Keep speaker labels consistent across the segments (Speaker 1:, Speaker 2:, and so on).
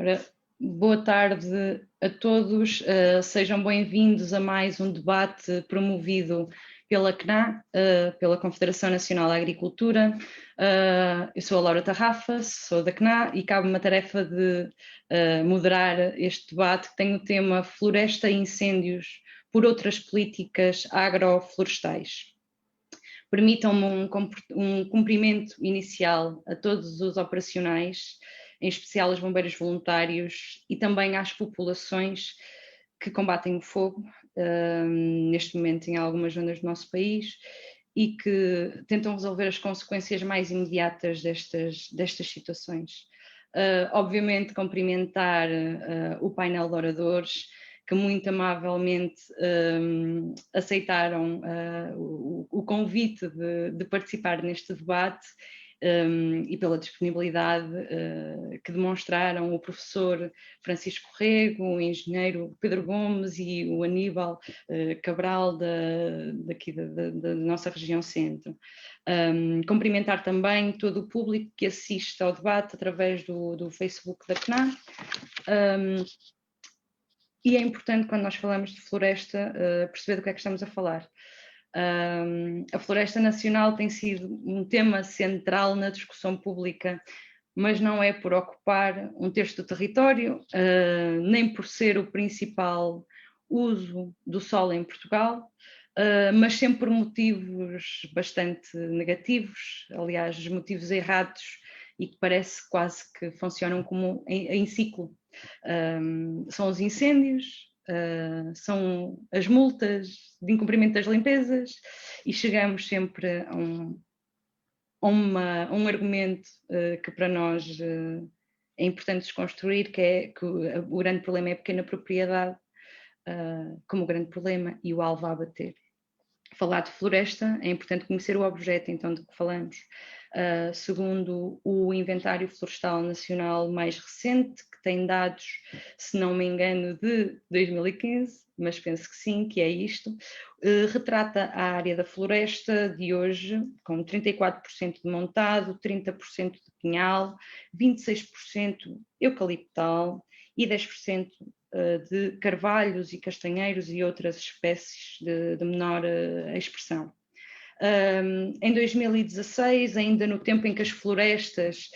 Speaker 1: Ora, boa tarde a todos, sejam bem-vindos a mais um debate promovido pela CNA, pela Confederação Nacional da Agricultura. Eu sou a Laura Tarrafa, sou da CNA e cabe-me a tarefa de moderar este debate que tem o tema Floresta e Incêndios por outras políticas agroflorestais. Permitam-me um cumprimento inicial a todos os operacionais, em especial aos bombeiros voluntários e também às populações que combatem o fogo, neste momento em algumas zonas do nosso país, e que tentam resolver as consequências mais imediatas destas situações. Obviamente cumprimentar o painel de oradores, que muito amavelmente aceitaram o convite de participar neste debate e pela disponibilidade que demonstraram o professor Francisco Rego, o engenheiro Pedro Gomes e o Aníbal Cabral daqui da nossa região centro. Cumprimentar também todo o público que assiste ao debate através do Facebook da CNA. E é importante, quando nós falamos de floresta, perceber do que é que estamos a falar. A floresta nacional tem sido um tema central na discussão pública, mas não é por ocupar um terço do território, nem por ser o principal uso do solo em Portugal, mas sempre por motivos bastante negativos, aliás, motivos errados, e que parece quase que funcionam como em ciclo. São os incêndios, são as multas de incumprimento das limpezas, e chegamos sempre a um argumento que para nós é importante desconstruir, que é que o grande problema é a pequena propriedade como o grande problema e o alvo a abater. Falar de floresta, é importante conhecer o objeto então de que falamos. Segundo o Inventário Florestal Nacional mais recente, que tem dados, se não me engano, de 2015, mas penso que sim, que é isto, retrata a área da floresta de hoje com 34% de montado, 30% de pinhal, 26% eucaliptal e 10% de carvalhos e castanheiros e outras espécies de menor expressão. Em 2016, ainda no tempo em que as florestas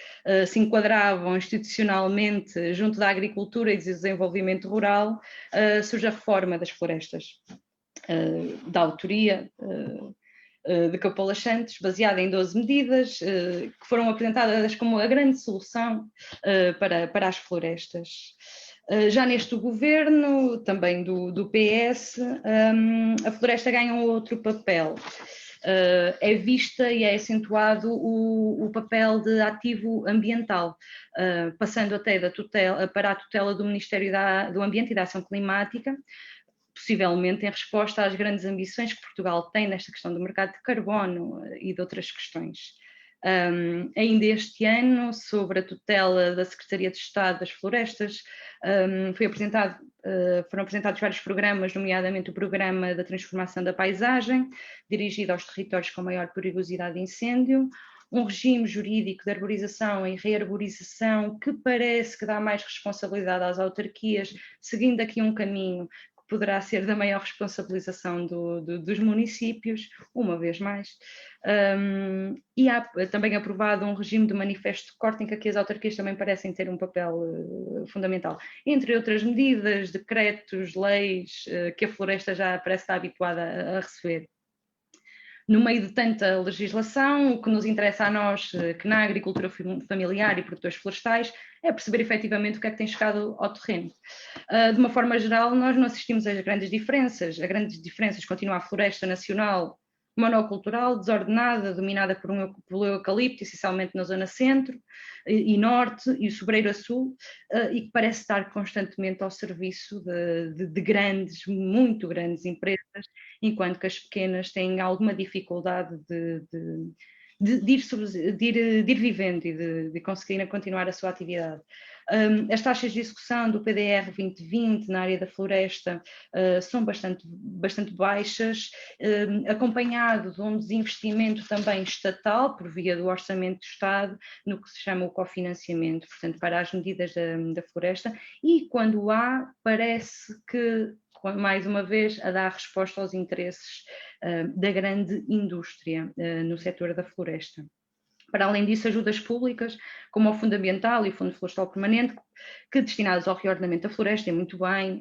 Speaker 1: se enquadravam institucionalmente junto da agricultura e do desenvolvimento rural, surge a reforma das florestas, da autoria de Capolas Santos, baseada em 12 medidas, que foram apresentadas como a grande solução para as florestas. Já neste governo, também do PS, a floresta ganha um outro papel. É vista e é acentuado o papel de ativo ambiental, passando até para a tutela do Ministério do Ambiente e da Ação Climática, possivelmente em resposta às grandes ambições que Portugal tem nesta questão do mercado de carbono e de outras questões. Ainda este ano, sobre a tutela da Secretaria de Estado das Florestas, foram apresentados vários programas, nomeadamente o Programa da Transformação da Paisagem, dirigido aos territórios com maior perigosidade de incêndio, um regime jurídico de arborização e rearborização que parece que dá mais responsabilidade às autarquias, seguindo aqui um caminho poderá ser da maior responsabilização dos municípios, uma vez mais, e há também aprovado um regime de manifesto de corte em que aqui as autarquias também parecem ter um papel fundamental, entre outras medidas, decretos, leis, que a floresta já parece estar habituada a receber. No meio de tanta legislação, o que nos interessa a nós, que na agricultura familiar e produtores florestais, é perceber efetivamente o que é que tem chegado ao terreno. De uma forma geral, nós não assistimos às grandes diferenças. As grandes diferenças continuam a floresta nacional monocultural, desordenada, dominada pelo eucalipto, essencialmente na zona centro e norte, e o sobreiro a sul, e que parece estar constantemente ao serviço de grandes, muito grandes empresas, enquanto que as pequenas têm alguma dificuldade de ir vivendo e de conseguirem continuar a sua atividade. As taxas de execução do PDR 2020 na área da floresta são bastante baixas, acompanhado de um desinvestimento também estatal, por via do Orçamento do Estado, no que se chama o cofinanciamento, portanto, para as medidas da floresta, e quando há, parece que, mais uma vez, a dar resposta aos interesses da grande indústria no setor da floresta. Para além disso, ajudas públicas, como o Fundo Ambiental e o Fundo Florestal Permanente, que destinados ao reordenamento da floresta, é muito bem,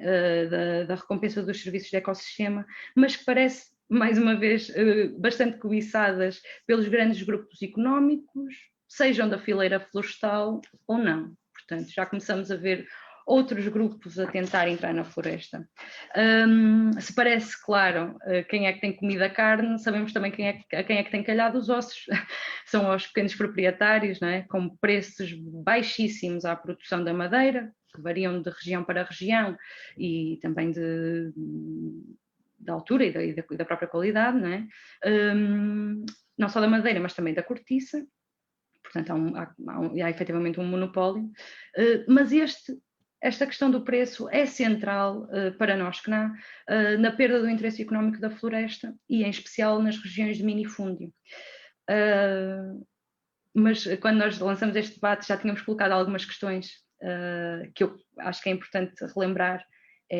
Speaker 1: da recompensa dos serviços de ecossistema, mas que parece, mais uma vez, bastante cobiçadas pelos grandes grupos económicos, sejam da fileira florestal ou não. Portanto, já começamos a ver outros grupos a tentar entrar na floresta. Se parece claro quem é que tem comido a carne, sabemos também a quem é que tem calhado os ossos. São aos pequenos proprietários, não é? Com preços baixíssimos à produção da madeira, que variam de região para região e também da altura e da própria qualidade, não é? Não só da madeira, mas também da cortiça. Portanto, há efetivamente um monopólio. Mas esta questão do preço é central para nós, CNA, na perda do interesse económico da floresta e, em especial, nas regiões de minifúndio. Mas quando nós lançamos este debate já tínhamos colocado algumas questões que eu acho que é importante relembrar.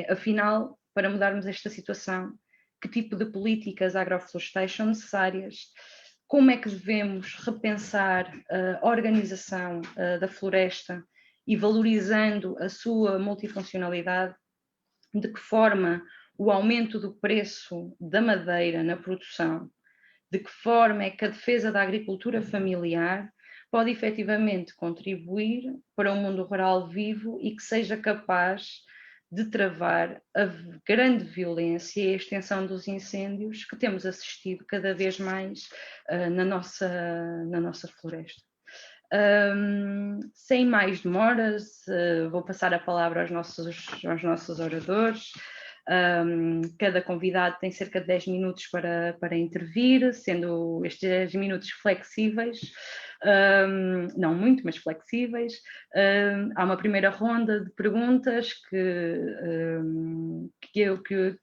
Speaker 1: Afinal, para mudarmos esta situação, que tipo de políticas agroflorestais são necessárias? Como é que devemos repensar a organização da floresta e valorizando a sua multifuncionalidade? De que forma o aumento do preço da madeira na produção, de que forma é que a defesa da agricultura familiar pode efetivamente contribuir para um mundo rural vivo e que seja capaz de travar a grande violência e a extensão dos incêndios que temos assistido cada vez mais na nossa floresta. Sem mais demoras, vou passar a palavra aos nossos oradores. Cada convidado tem cerca de 10 minutos para intervir, sendo estes 10 minutos flexíveis, não muito, mas flexíveis. Há uma primeira ronda de perguntas que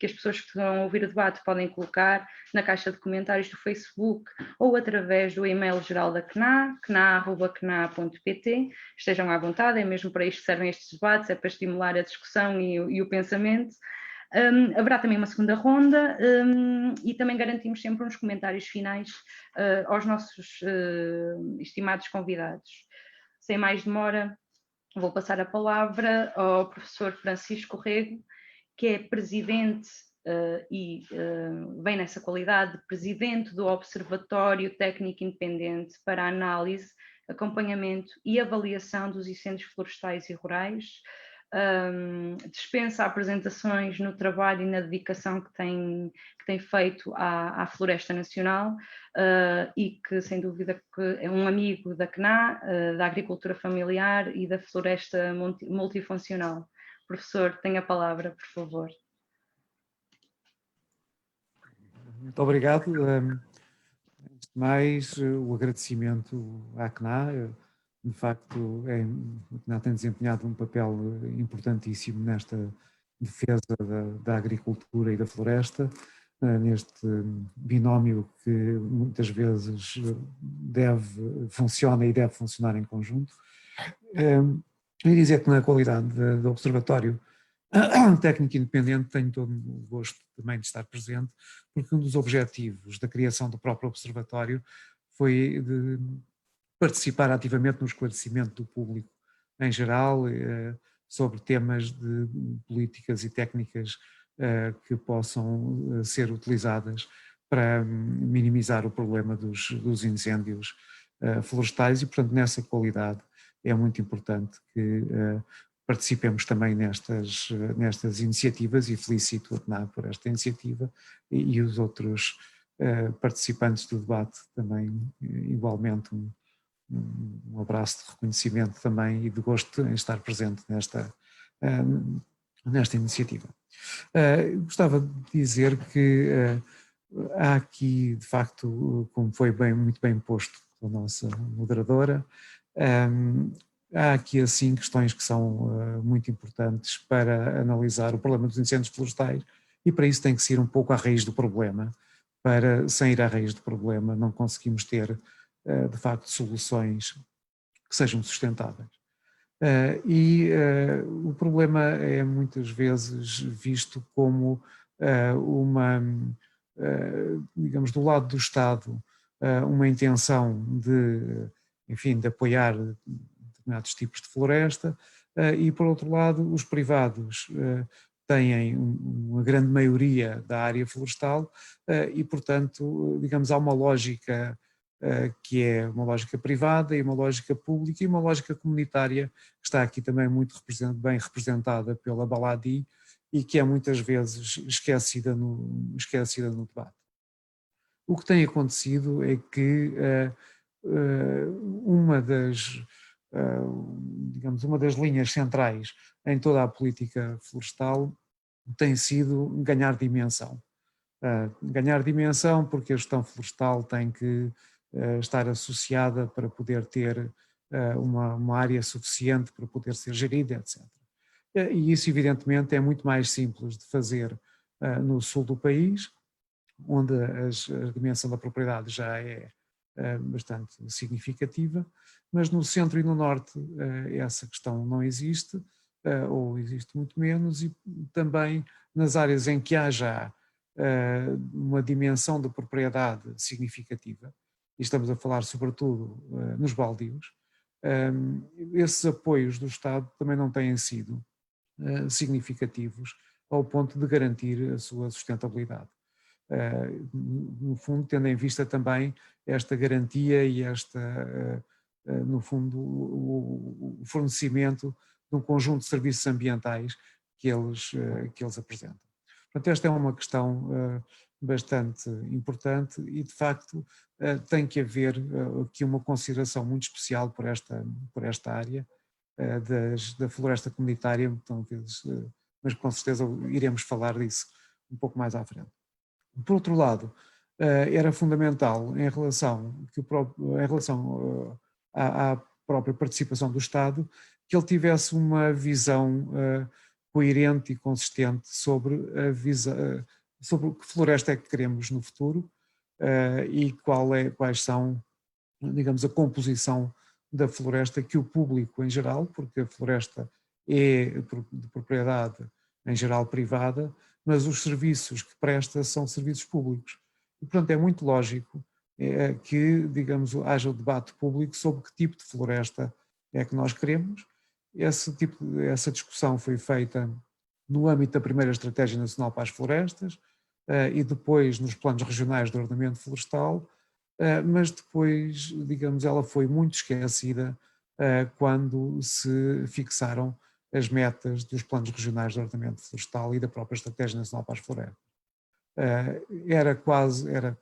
Speaker 1: as pessoas que estão a ouvir o debate podem colocar na caixa de comentários do Facebook ou através do e-mail geral da CNA, cna@cna.pt. Estejam à vontade, é mesmo para isto que servem estes debates, é para estimular a discussão e o pensamento. Haverá também uma segunda ronda e também garantimos sempre uns comentários finais aos nossos estimados convidados. Sem mais demora, vou passar a palavra ao professor Francisco Rego, que é presidente vem nessa qualidade de presidente do Observatório Técnico Independente para a Análise, Acompanhamento e Avaliação dos Incêndios Florestais e Rurais. Dispensa apresentações no trabalho e na dedicação que tem feito à Floresta Nacional e que, sem dúvida, que é um amigo da CNA, da agricultura familiar e da floresta multifuncional. Professor, tenha a palavra, por favor.
Speaker 2: Muito obrigado. Antes de mais, o agradecimento à CNA. De facto, a CNA tem desempenhado um papel importantíssimo nesta defesa da agricultura e da floresta, neste binómio que muitas vezes funciona e deve funcionar em conjunto. E dizer que na qualidade do Observatório Técnico Independente tenho todo o gosto também de estar presente, porque um dos objetivos da criação do próprio Observatório foi de participar ativamente no esclarecimento do público em geral sobre temas de políticas e técnicas que possam ser utilizadas para minimizar o problema dos incêndios florestais e, portanto, nessa qualidade é muito importante que participemos também nestas iniciativas e felicito a CNA por esta iniciativa e os outros participantes do debate também igualmente um abraço de reconhecimento também e de gosto em estar presente nesta iniciativa. Gostava de dizer que há aqui, de facto, como foi muito bem posto pela nossa moderadora, há aqui assim questões que são muito importantes para analisar o problema dos incêndios florestais, e para isso tem que se ir um pouco à raiz do problema. Sem ir à raiz do problema não conseguimos ter, de facto, soluções que sejam sustentáveis. O problema é muitas vezes visto como digamos, do lado do Estado, uma intenção enfim, de apoiar determinados tipos de floresta, e por outro lado os privados têm uma grande maioria da área florestal, e portanto, digamos, há uma lógica que é uma lógica privada e uma lógica pública e uma lógica comunitária, que está aqui também muito bem representada pela Baladi e que é muitas vezes esquecida no debate. O que tem acontecido é que digamos, uma das linhas centrais em toda a política florestal tem sido ganhar dimensão. Ganhar dimensão porque a gestão florestal tem que estar associada para poder ter uma área suficiente para poder ser gerida, etc. E isso, evidentemente, é muito mais simples de fazer no sul do país, onde a dimensão da propriedade já é bastante significativa, mas no centro e no norte essa questão não existe, ou existe muito menos, e também nas áreas em que há já uma dimensão de propriedade significativa, e estamos a falar sobretudo nos baldios, esses apoios do Estado também não têm sido significativos ao ponto de garantir a sua sustentabilidade. No fundo, tendo em vista também esta garantia e no fundo, o fornecimento de um conjunto de serviços ambientais que eles apresentam. Portanto, esta é uma questão bastante importante e, de facto, tem que haver aqui uma consideração muito especial por esta área da floresta comunitária, então, mas com certeza iremos falar disso um pouco mais à frente. Por outro lado, era fundamental em relação à própria participação do Estado que ele tivesse uma visão coerente e consistente sobre sobre que floresta é que queremos no futuro e quais são, digamos, a composição da floresta que o público em geral, porque a floresta é de propriedade em geral privada, mas os serviços que presta são serviços públicos. E, portanto, é muito lógico que, digamos, haja o debate público sobre que tipo de floresta é que nós queremos. Essa discussão foi feita no âmbito da primeira Estratégia Nacional para as Florestas e depois nos planos regionais de ordenamento florestal, mas depois, digamos, ela foi muito esquecida quando se fixaram as metas dos planos regionais de ordenamento florestal e da própria Estratégia Nacional para as Florestas. Era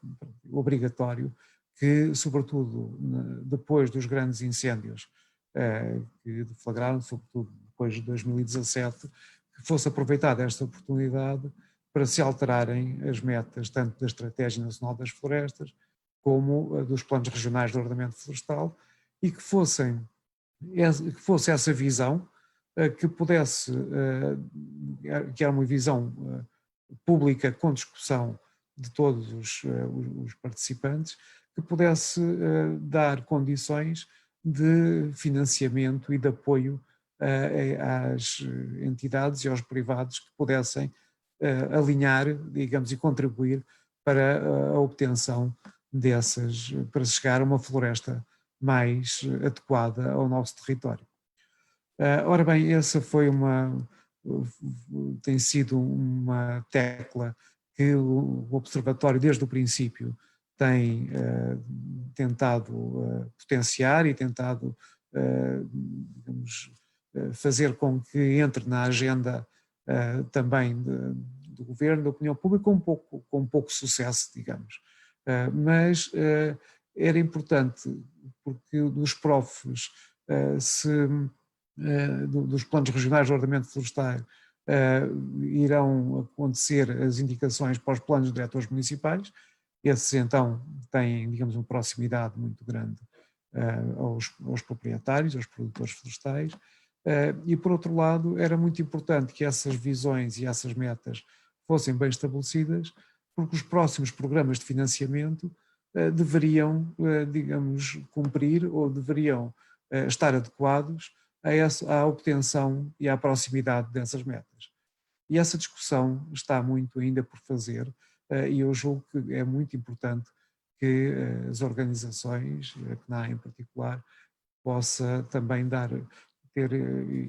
Speaker 2: obrigatório que, sobretudo depois dos grandes incêndios que deflagraram, sobretudo depois de 2017, que fosse aproveitada esta oportunidade para se alterarem as metas tanto da Estratégia Nacional das Florestas como dos planos regionais de ordenamento florestal e que fosse essa visão que pudesse, que era uma visão pública com discussão de todos os participantes, que pudesse dar condições de financiamento e de apoio às entidades e aos privados que pudessem alinhar, digamos, e contribuir para a obtenção para chegar a uma floresta mais adequada ao nosso território. Ora bem, essa tem sido uma tecla que o Observatório desde o princípio tem tentado potenciar e tentado, digamos, fazer com que entre na agenda também do governo, da opinião pública, com pouco sucesso, digamos. Mas era importante porque dos PROFs dos planos regionais de ordenamento florestal irão acontecer as indicações para os planos diretores municipais. Esses então têm, digamos, uma proximidade muito grande aos proprietários, aos produtores florestais, e por outro lado era muito importante que essas visões e essas metas fossem bem estabelecidas, porque os próximos programas de financiamento deveriam, digamos, cumprir ou deveriam estar adequados à obtenção e à proximidade dessas metas. E essa discussão está muito ainda por fazer, e eu julgo que é muito importante que as organizações, a CNA em particular, possa também ter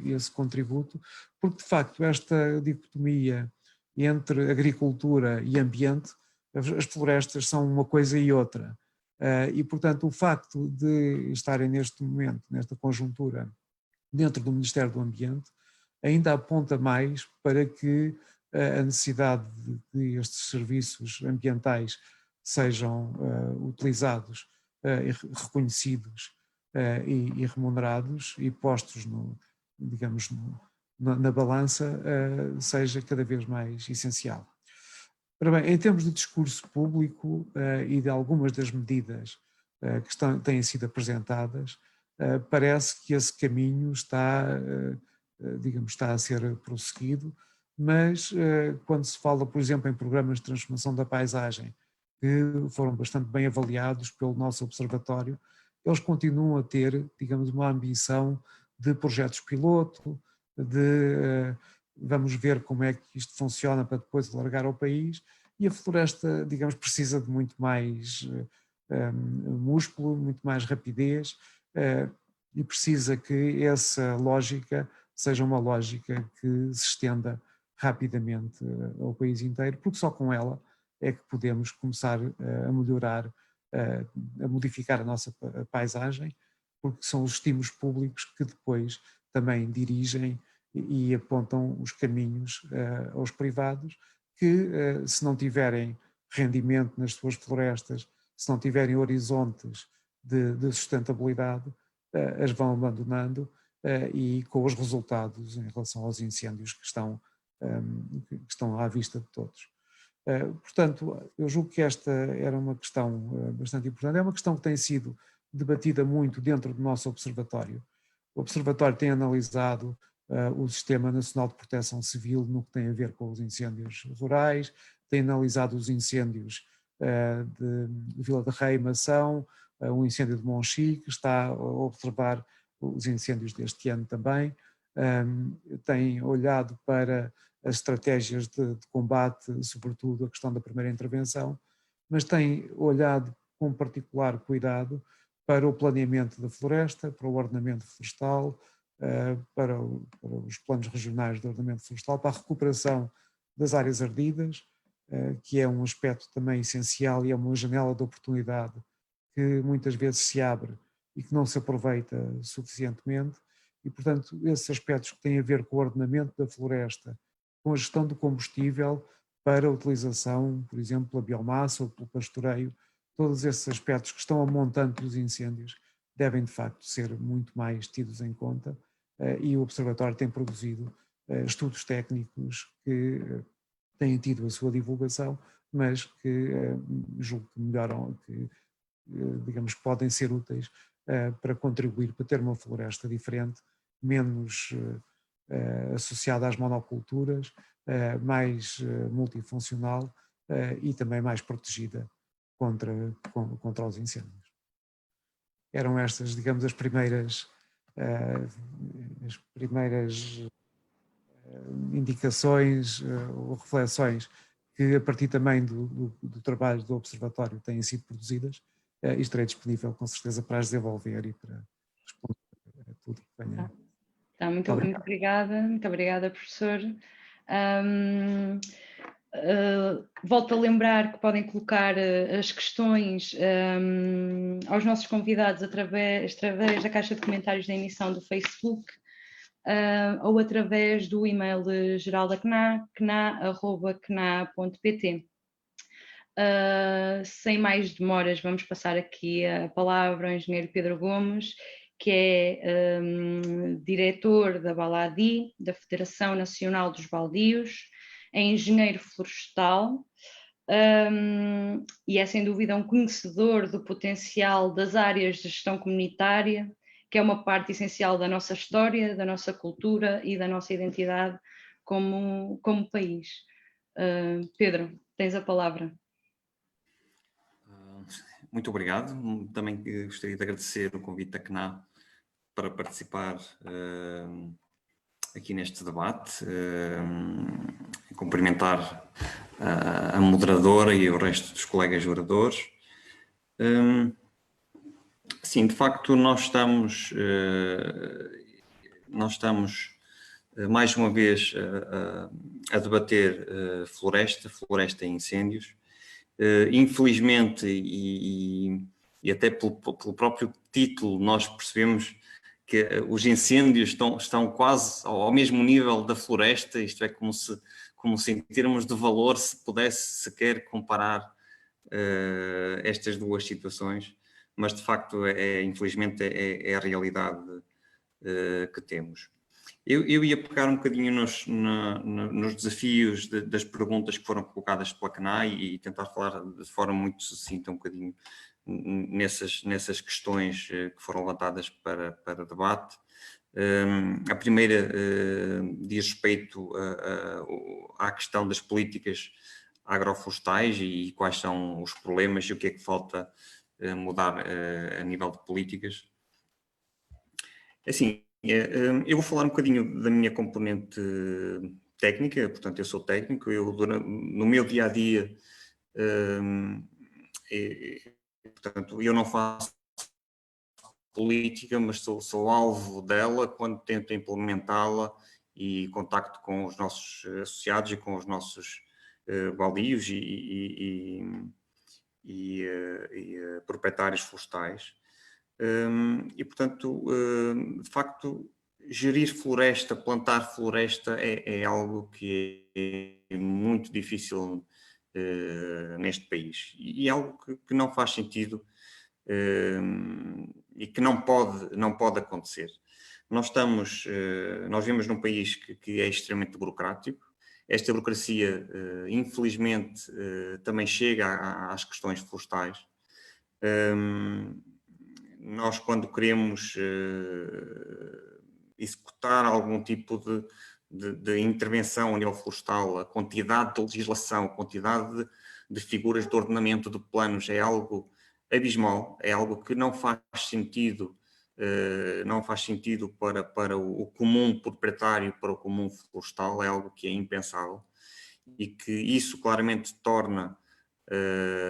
Speaker 2: esse contributo, porque de facto esta dicotomia entre agricultura e ambiente, as florestas são uma coisa e outra, e portanto o facto de estarem neste momento, nesta conjuntura, dentro do Ministério do Ambiente, ainda aponta mais para que a necessidade de que estes serviços ambientais sejam utilizados, reconhecidos e remunerados e postos digamos, na balança, seja cada vez mais essencial. Ora bem, em termos de discurso público e de algumas das medidas que têm sido apresentadas, parece que esse caminho digamos, está a ser prosseguido, mas quando se fala, por exemplo, em programas de transformação da paisagem, que foram bastante bem avaliados pelo nosso observatório, eles continuam a ter, digamos, uma ambição de projetos piloto, de vamos ver como é que isto funciona para depois alargar ao país, e a floresta, digamos, precisa de muito mais músculo, muito mais rapidez, e precisa que essa lógica seja uma lógica que se estenda rapidamente ao país inteiro, porque só com ela é que podemos começar a melhorar, a modificar a nossa paisagem, porque são os estímulos públicos que depois também dirigem e apontam os caminhos aos privados, que se não tiverem rendimento nas suas florestas, se não tiverem horizontes de sustentabilidade, as vão abandonando e com os resultados em relação aos incêndios que estão à vista de todos. Portanto, eu julgo que esta era uma questão bastante importante, é uma questão que tem sido debatida muito dentro do nosso observatório. O observatório tem analisado o Sistema Nacional de Proteção Civil no que tem a ver com os incêndios rurais, tem analisado os incêndios de Vila de Rei e Mação, o incêndio de Monchique, que está a observar os incêndios deste ano também, tem olhado para as estratégias de combate, sobretudo a questão da primeira intervenção, mas tem olhado com particular cuidado para o planeamento da floresta, para o ordenamento florestal, para os planos regionais de ordenamento florestal, para a recuperação das áreas ardidas, que é um aspecto também essencial e é uma janela de oportunidade que muitas vezes se abre e que não se aproveita suficientemente, e portanto esses aspectos que têm a ver com o ordenamento da floresta, com a gestão do combustível para a utilização, por exemplo, pela biomassa ou pelo pastoreio, todos esses aspectos que estão a montante dos incêndios devem de facto ser muito mais tidos em conta, e o Observatório tem produzido estudos técnicos que têm tido a sua divulgação, mas que julgo que melhoram, que digamos que podem ser úteis para contribuir para ter uma floresta diferente, menos associada às monoculturas, mais multifuncional e também mais protegida contra os incêndios. Eram estas, digamos, as primeiras indicações ou reflexões que a partir também do trabalho do Observatório têm sido produzidas, e estarei disponível com certeza para as desenvolver e para responder a tudo que venha.
Speaker 1: Muito obrigada, professor. Volto a lembrar que podem colocar as questões aos nossos convidados através da caixa de comentários da emissão do Facebook, ou através do e-mail geral da CNA, cna@cna.pt. Sem mais demoras, vamos passar aqui a palavra ao engenheiro Pedro Gomes que é diretor da Baladi, da Federação Nacional dos Baldios, é engenheiro florestal e é sem dúvida um conhecedor do potencial das áreas de gestão comunitária, que é uma parte essencial da nossa história, da nossa cultura e da nossa identidade como país. Pedro, tens a palavra.
Speaker 3: Muito obrigado. Também gostaria de agradecer o convite da CNA para participar aqui neste debate, cumprimentar a moderadora e o resto dos colegas oradores. Sim, de facto nós estamos mais uma vez a debater floresta e incêndios. Infelizmente, e até pelo próprio título, nós percebemos que os incêndios estão quase ao mesmo nível da floresta, isto é, como se em termos de valor se pudesse sequer comparar estas duas situações, mas de facto, infelizmente, é a realidade que temos. Eu ia pegar um bocadinho nos desafios das perguntas que foram colocadas pela CNAI e tentar falar de forma muito sucinta um bocadinho nessas questões que foram levantadas para debate. A primeira diz respeito à questão das políticas agroflorestais e quais são os problemas e o que é que falta mudar a nível de políticas. Assim, eu vou falar um bocadinho da minha componente técnica, portanto eu sou técnico, no meu dia-a-dia, portanto eu não faço política, mas sou alvo dela quando tento implementá-la e contacto com os nossos associados e com os nossos baldios e proprietários florestais. E, portanto, de facto, gerir floresta, plantar floresta é algo que é muito difícil neste país. E é algo que não faz sentido e que não pode acontecer. Nós vivemos num país que é extremamente burocrático. Esta burocracia, infelizmente, também chega às questões florestais. Nós, quando queremos executar algum tipo de intervenção a nível florestal, a quantidade de legislação, a quantidade de figuras de ordenamento de planos é algo abismal, é algo que não faz sentido, para o comum proprietário, para o comum florestal, é algo que é impensável e que isso claramente torna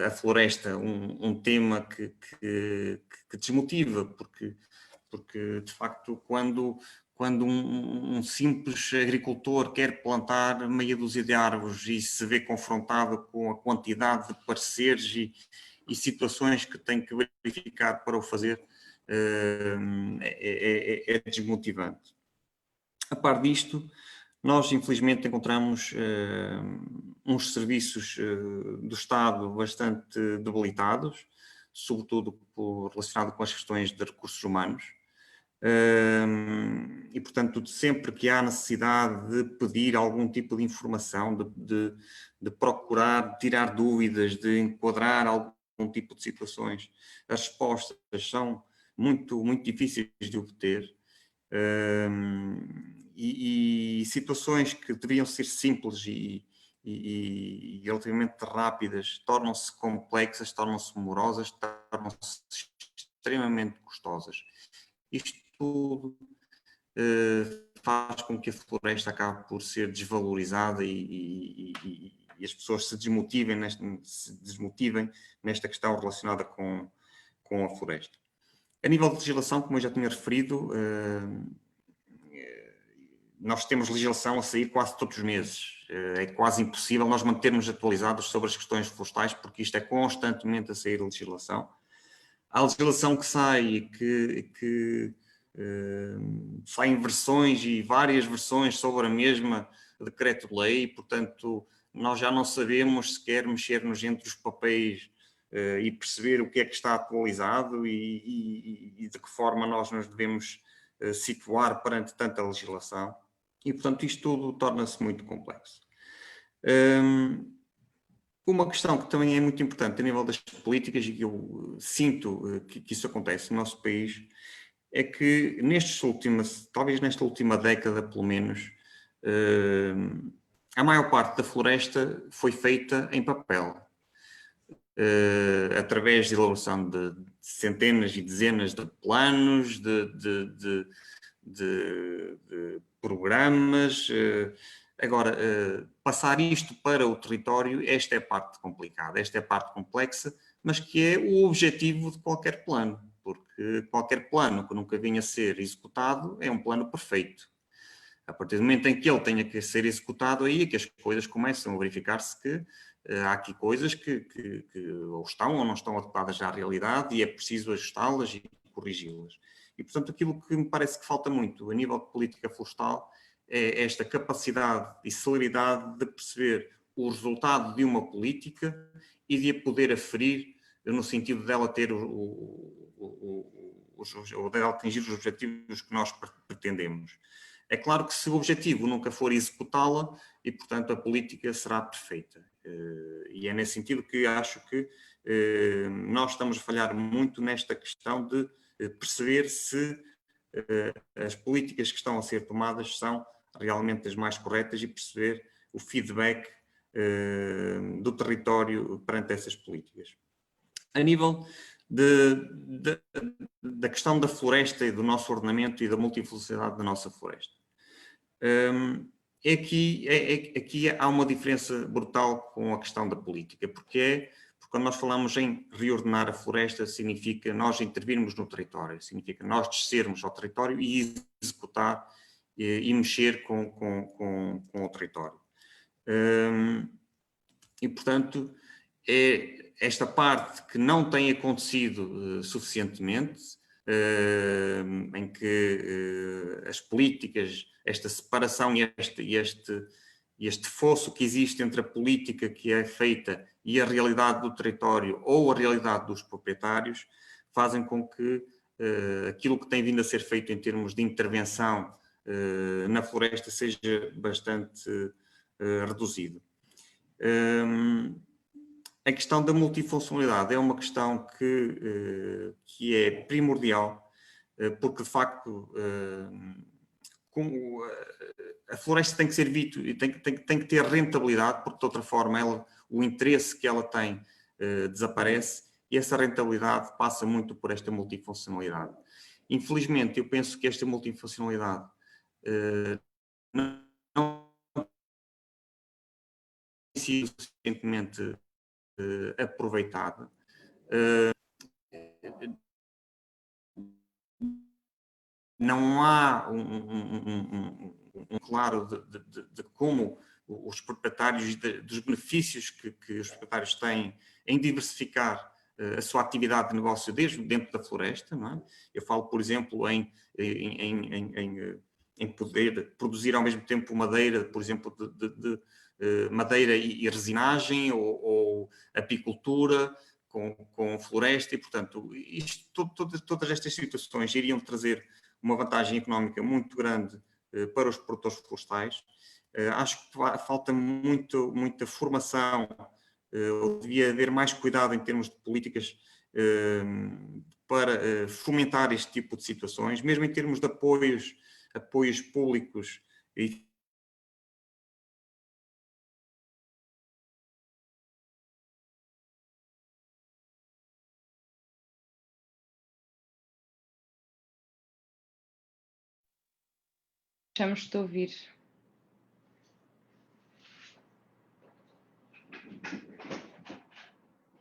Speaker 3: a floresta um tema que desmotiva, porque de facto quando um simples agricultor quer plantar meia dúzia de árvores e se vê confrontado com a quantidade de pareceres e situações que tem que verificar para o fazer, é desmotivante. A par disto, nós infelizmente encontramos uns serviços do Estado bastante debilitados, sobretudo relacionado com as questões de recursos humanos. E, portanto, sempre que há necessidade de pedir algum tipo de informação, de procurar tirar dúvidas, de enquadrar algum tipo de situações, as respostas são muito, muito difíceis de obter. E situações que deveriam ser simples e relativamente rápidas tornam-se complexas, tornam-se morosas, tornam-se extremamente custosas. Isto tudo faz com que a floresta acabe por ser desvalorizada e as pessoas se desmotivem nesta questão relacionada com a floresta. A nível de legislação, como eu já tinha referido, nós temos legislação a sair quase todos os meses. É quase impossível nós mantermos atualizados sobre as questões florestais, porque isto é constantemente a sair legislação. Há legislação que sai que saem versões e várias versões sobre a mesma decreto-lei, portanto, nós já não sabemos sequer mexer-nos entre os papéis e perceber o que é que está atualizado e de que forma nós nos devemos situar perante tanta legislação. E, portanto, isto tudo torna-se muito complexo. Uma questão que também é muito importante a nível das políticas e que eu sinto que isso acontece no nosso país é que talvez nesta última década pelo menos, a maior parte da floresta foi feita em papel, através de elaboração de centenas e dezenas de planos, de programas. Agora, passar isto para o território, esta é a parte complicada, esta é a parte complexa, mas que é o objetivo de qualquer plano, porque qualquer plano que nunca venha a ser executado é um plano perfeito. A partir do momento em que ele tenha que ser executado, aí é que as coisas começam a verificar-se que há aqui coisas que ou estão ou não estão adequadas à realidade e é preciso ajustá-las e corrigi-las. E, portanto, aquilo que me parece que falta muito a nível de política florestal é esta capacidade e celeridade de perceber o resultado de uma política e de a poder aferir no sentido dela ter ou de atingir os objetivos que nós pretendemos. É claro que se o objetivo nunca for executá-la, e portanto a política será perfeita. E é nesse sentido que acho que nós estamos a falhar muito nesta questão de perceber se as políticas que estão a ser tomadas são realmente as mais corretas e perceber o feedback do território perante essas políticas. A nível da questão da floresta e do nosso ordenamento e da multifuncionalidade da nossa floresta. Aqui há uma diferença brutal com a questão da política, porque quando nós falamos em reordenar a floresta, significa nós intervirmos no território, significa nós descermos ao território e executar e mexer com o território. E, portanto, é esta parte que não tem acontecido suficientemente, em que as políticas, esta separação e este fosso que existe entre a política que é feita e a realidade do território ou a realidade dos proprietários, fazem com que aquilo que tem vindo a ser feito em termos de intervenção na floresta seja bastante reduzido. A questão da multifuncionalidade é uma questão que é primordial, porque de facto a floresta tem que ser vista e tem que ter rentabilidade, porque de outra forma o interesse que ela tem desaparece, e essa rentabilidade passa muito por esta multifuncionalidade. Infelizmente, eu penso que esta multifuncionalidade não tem sido suficientemente aproveitada. Não há um claro de como os proprietários, dos benefícios que os proprietários têm em diversificar a sua atividade de negócio desde dentro da floresta. Não é? Eu falo, por exemplo, em poder produzir ao mesmo tempo madeira, por exemplo, de madeira e resinagem, ou apicultura com floresta, e, portanto, todas estas situações iriam trazer uma vantagem económica muito grande para os produtores florestais. Acho que falta muita formação, devia haver mais cuidado em termos de políticas para fomentar este tipo de situações, mesmo em termos de apoios públicos e
Speaker 1: Deixamos de ouvir.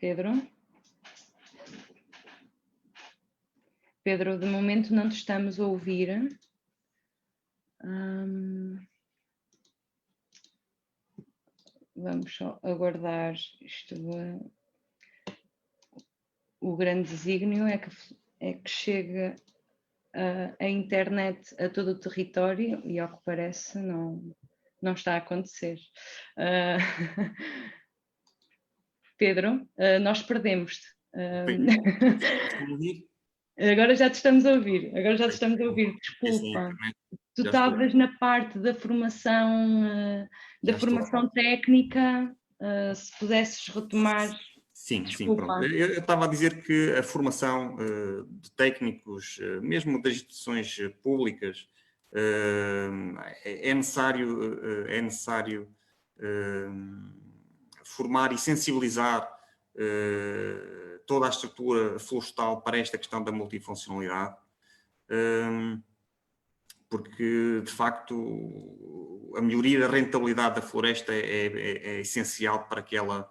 Speaker 1: Pedro? Pedro, de momento não te estamos a ouvir. Vamos só aguardar isto. O grande desígnio é que chega a internet a todo o território e, ao que parece, não está a acontecer. Pedro, nós perdemos-te.
Speaker 3: Estão a ouvir?
Speaker 1: Agora já te estamos a ouvir, desculpa. Tu estavas na parte da formação técnica, se pudesses retomar.
Speaker 3: Sim,
Speaker 1: desculpa.
Speaker 3: pronto. Eu estava a dizer que a formação de técnicos, mesmo das instituições públicas, é necessário formar e sensibilizar toda a estrutura florestal para esta questão da multifuncionalidade, porque de facto a melhoria da rentabilidade da floresta é essencial para que ela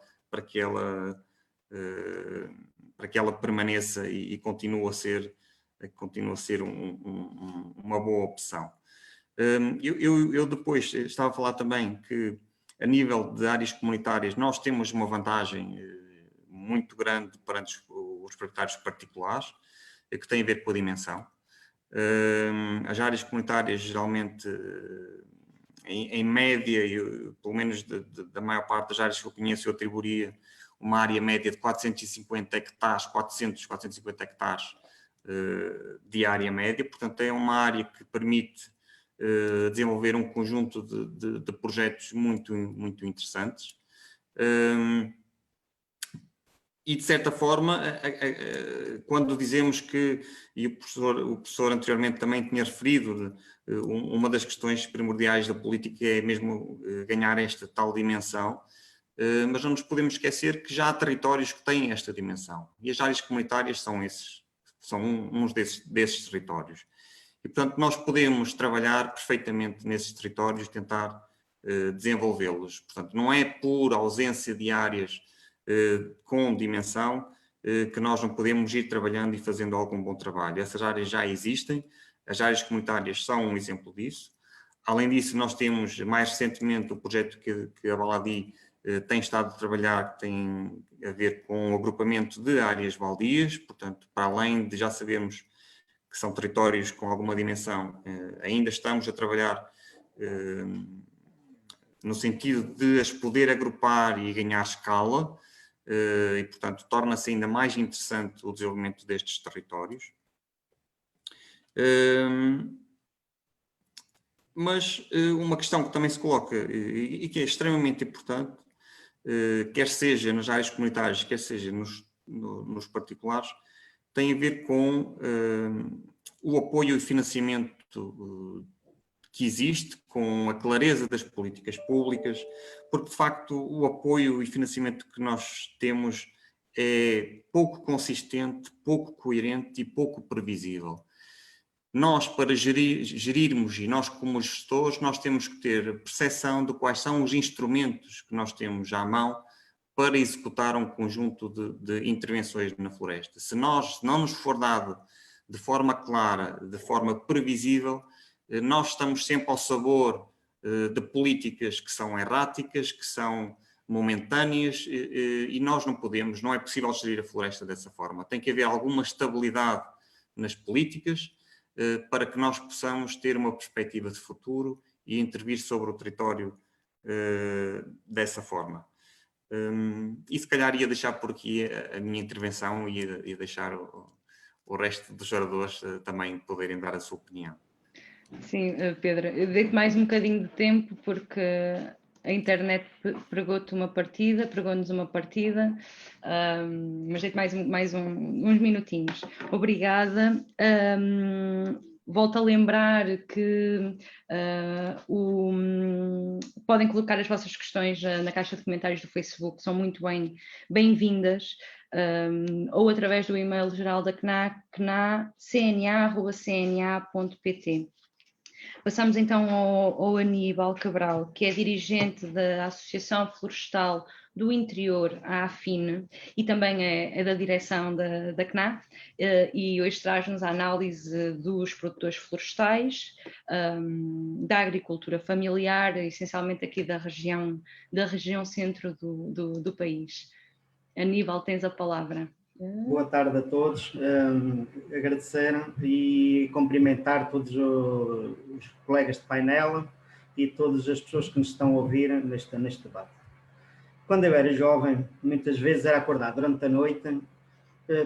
Speaker 3: permaneça e continue a ser uma boa opção. Eu depois estava a falar também que a nível de áreas comunitárias nós temos uma vantagem muito grande perante os proprietários particulares, que tem a ver com a dimensão. As áreas comunitárias geralmente, em média, pelo menos da maior parte das áreas que eu conheço, eu atribuiria uma área média de 450 hectares, 450 hectares de área média, portanto é uma área que permite desenvolver um conjunto de projetos muito interessantes. E de certa forma, quando dizemos que, e o professor anteriormente também tinha referido, uma das questões primordiais da política é mesmo ganhar esta tal dimensão, mas não nos podemos esquecer que já há territórios que têm esta dimensão, e as áreas comunitárias são uns desses territórios. E, portanto, nós podemos trabalhar perfeitamente nesses territórios, tentar desenvolvê-los. Portanto, não é por ausência de áreas com dimensão que nós não podemos ir trabalhando e fazendo algum bom trabalho. Essas áreas já existem, as áreas comunitárias são um exemplo disso. Além disso, nós temos mais recentemente o projeto que a Baladi tem estado a trabalhar, que tem a ver com o agrupamento de áreas baldias, portanto, para além de já sabermos que são territórios com alguma dimensão, ainda estamos a trabalhar no sentido de as poder agrupar e ganhar escala, e, portanto, torna-se ainda mais interessante o desenvolvimento destes territórios. Mas uma questão que também se coloca e que é extremamente importante, quer seja nas áreas comunitárias, quer seja nos particulares, tem a ver com o apoio e financiamento que existe, com a clareza das políticas públicas, porque de facto o apoio e financiamento que nós temos é pouco consistente, pouco coerente e pouco previsível. Nós, para gerirmos, e nós como gestores, nós temos que ter percepção de quais são os instrumentos que nós temos à mão para executar um conjunto de intervenções na floresta. Se não nos for dado de forma clara, de forma previsível, nós estamos sempre ao sabor de políticas que são erráticas, que são momentâneas, e nós não é possível gerir a floresta dessa forma. Tem que haver alguma estabilidade nas políticas para que nós possamos ter uma perspectiva de futuro e intervir sobre o território dessa forma. E se calhar ia deixar por aqui a minha intervenção e ia deixar o resto dos oradores também poderem dar a sua opinião.
Speaker 1: Sim, Pedro, eu dei-te mais um bocadinho de tempo porque a internet pregou-nos uma partida, mas dei-te mais uns minutinhos. Obrigada. Volto a lembrar que podem colocar as vossas questões na caixa de comentários do Facebook, são muito bem-vindas, ou através do e-mail geral da CNA, cna@cna.pt. Passamos então ao Aníbal Cabral, que é dirigente da Associação Florestal do Interior, a AFINE, e também é da direção da CNA, e hoje traz-nos a análise dos produtores florestais, da agricultura familiar, essencialmente aqui da região centro do país. Aníbal, tens a palavra.
Speaker 4: Boa tarde a todos, agradecer e cumprimentar todos os colegas de painel e todas as pessoas que nos estão a ouvir neste debate. Quando eu era jovem, muitas vezes era acordado durante a noite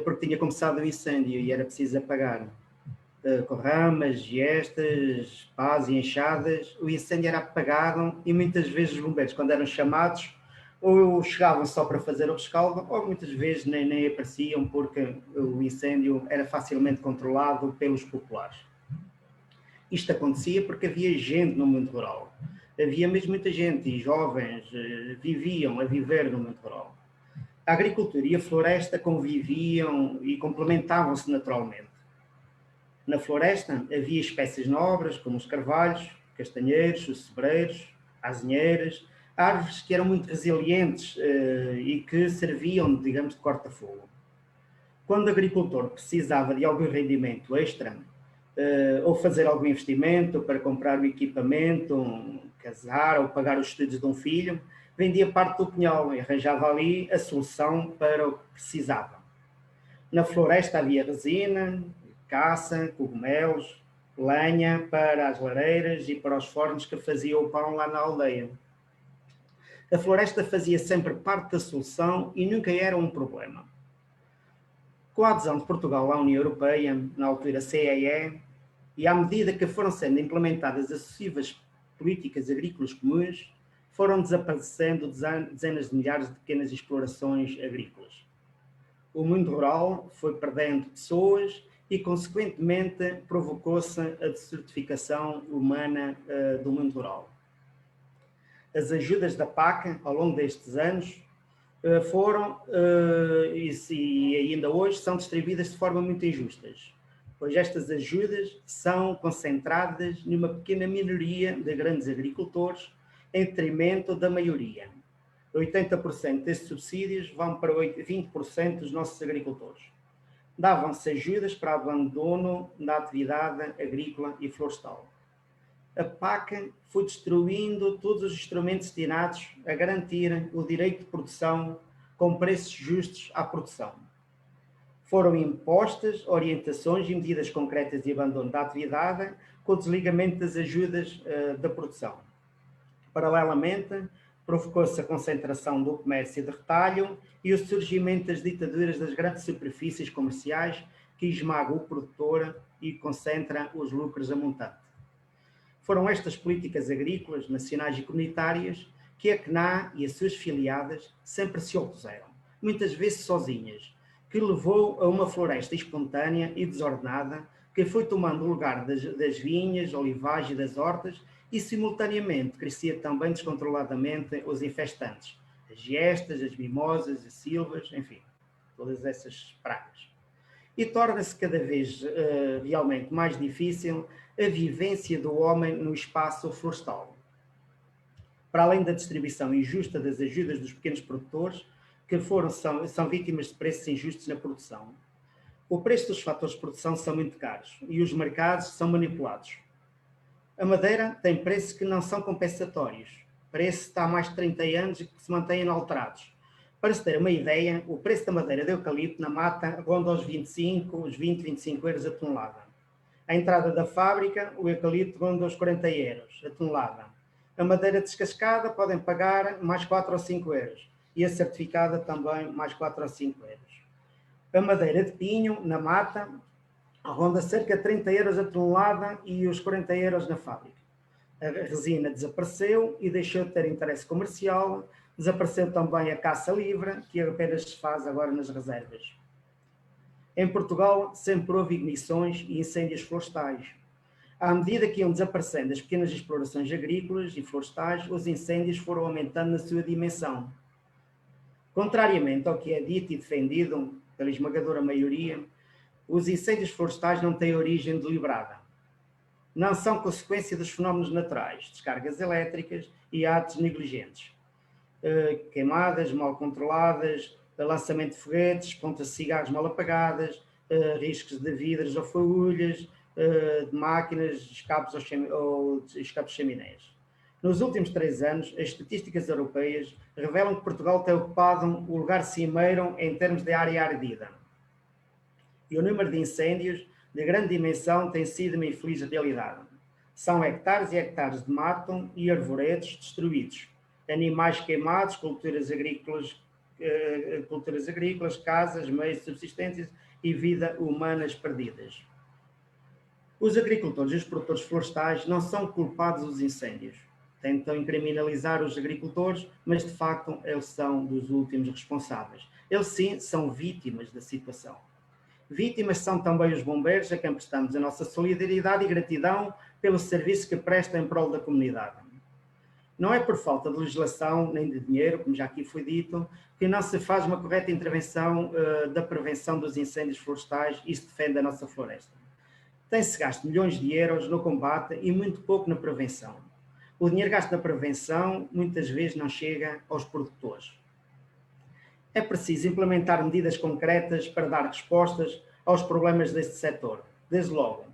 Speaker 4: porque tinha começado um incêndio e era preciso apagar. Com ramas, gestas, pás e enxadas, o incêndio era apagado e muitas vezes os bombeiros, quando eram chamados, ou chegavam só para fazer o rescaldo, ou muitas vezes nem apareciam porque o incêndio era facilmente controlado pelos populares. Isto acontecia porque havia gente no mundo rural. Havia mesmo muita gente e jovens viviam a viver no mundo rural. A agricultura e a floresta conviviam e complementavam-se naturalmente. Na floresta havia espécies nobres, como os carvalhos, castanheiros, os sebreiros, azinheiras, árvores que eram muito resilientes e que serviam, digamos, de corta-fogo. Quando o agricultor precisava de algum rendimento extra, ou fazer algum investimento para comprar o equipamento, casar ou pagar os estudos de um filho, vendia parte do pinhal e arranjava ali a solução para o que precisava. Na floresta havia resina, caça, cogumelos, lenha para as lareiras e para os fornos que faziam o pão lá na aldeia. A floresta fazia sempre parte da solução e nunca era um problema. Com a adesão de Portugal à União Europeia, na altura CEE, e à medida que foram sendo implementadas as sucessivas políticas agrícolas comuns, foram desaparecendo dezenas de milhares de pequenas explorações agrícolas. O mundo rural foi perdendo pessoas e, consequentemente, provocou-se a desertificação humana do mundo rural. As ajudas da PAC, ao longo destes anos, foram, e ainda hoje, são distribuídas de forma muito injustas, pois estas ajudas são concentradas numa pequena minoria de grandes agricultores, em detrimento da maioria. 80% destes subsídios vão para 20% dos nossos agricultores. Davam-se ajudas para abandono da atividade agrícola e florestal. A PAC foi destruindo todos os instrumentos destinados a garantir o direito de produção com preços justos à produção. Foram impostas orientações e medidas concretas de abandono da atividade com o desligamento das ajudas da produção. Paralelamente, provocou-se a concentração do comércio de retalho e o surgimento das ditaduras das grandes superfícies comerciais que esmagam o produtor e concentram os lucros a montante. Foram estas políticas agrícolas, nacionais e comunitárias que a CNA e as suas filiadas sempre se opuseram, muitas vezes sozinhas, que levou a uma floresta espontânea e desordenada que foi tomando o lugar das vinhas, olivais e das hortas e, simultaneamente, crescia também descontroladamente os infestantes, as giestas, as mimosas, as silvas, enfim, todas essas pragas. E torna-se cada vez realmente mais difícil a vivência do homem no espaço florestal. Para além da distribuição injusta das ajudas dos pequenos produtores, que são vítimas de preços injustos na produção, o preço dos fatores de produção são muito caros e os mercados são manipulados. A madeira tem preços que não são compensatórios, preços que está há mais de 30 anos e que se mantêm inalterados. Para se ter uma ideia, o preço da madeira de eucalipto na mata ronda os 25 euros a tonelada. A entrada da fábrica, o eucalipto ronda os 40 euros a tonelada. A madeira descascada podem pagar mais 4 ou 5 euros e a certificada também mais 4 ou 5 euros. A madeira de pinho, na mata, ronda cerca de 30 euros a tonelada e os 40 euros na fábrica. A resina desapareceu e deixou de ter interesse comercial, desapareceu também a caça livre, que apenas se faz agora nas reservas. Em Portugal sempre houve ignições e incêndios florestais. À medida que iam desaparecendo as pequenas explorações agrícolas e florestais, os incêndios foram aumentando na sua dimensão. Contrariamente ao que é dito e defendido pela esmagadora maioria, os incêndios florestais não têm origem deliberada. Não são consequência dos fenómenos naturais, descargas elétricas e atos negligentes. Queimadas mal controladas, lançamento de foguetes, pontas de cigarros mal apagadas, riscos de vidros ou fagulhas, de máquinas, escapes ou escapes de chaminés. Nos últimos 3 anos, as estatísticas europeias revelam que Portugal tem ocupado o lugar cimeiro em termos de área ardida. E o número de incêndios de grande dimensão tem sido uma infeliz realidade. São hectares e hectares de mato e arvoredos destruídos, animais queimados, culturas agrícolas, casas, meios de subsistência e vida humanas perdidas. Os agricultores e os produtores florestais não são culpados dos incêndios. Tentam criminalizar os agricultores, mas de facto eles são dos últimos responsáveis. Eles sim são vítimas da situação. Vítimas são também os bombeiros, a quem prestamos a nossa solidariedade e gratidão pelo serviço que prestam em prol da comunidade. Não é por falta de legislação nem de dinheiro, como já aqui foi dito, que não se faz uma correta intervenção da prevenção dos incêndios florestais e se defende a nossa floresta. Tem-se gasto milhões de euros no combate e muito pouco na prevenção. O dinheiro gasto na prevenção muitas vezes não chega aos produtores. É preciso implementar medidas concretas para dar respostas aos problemas deste setor. Desde logo,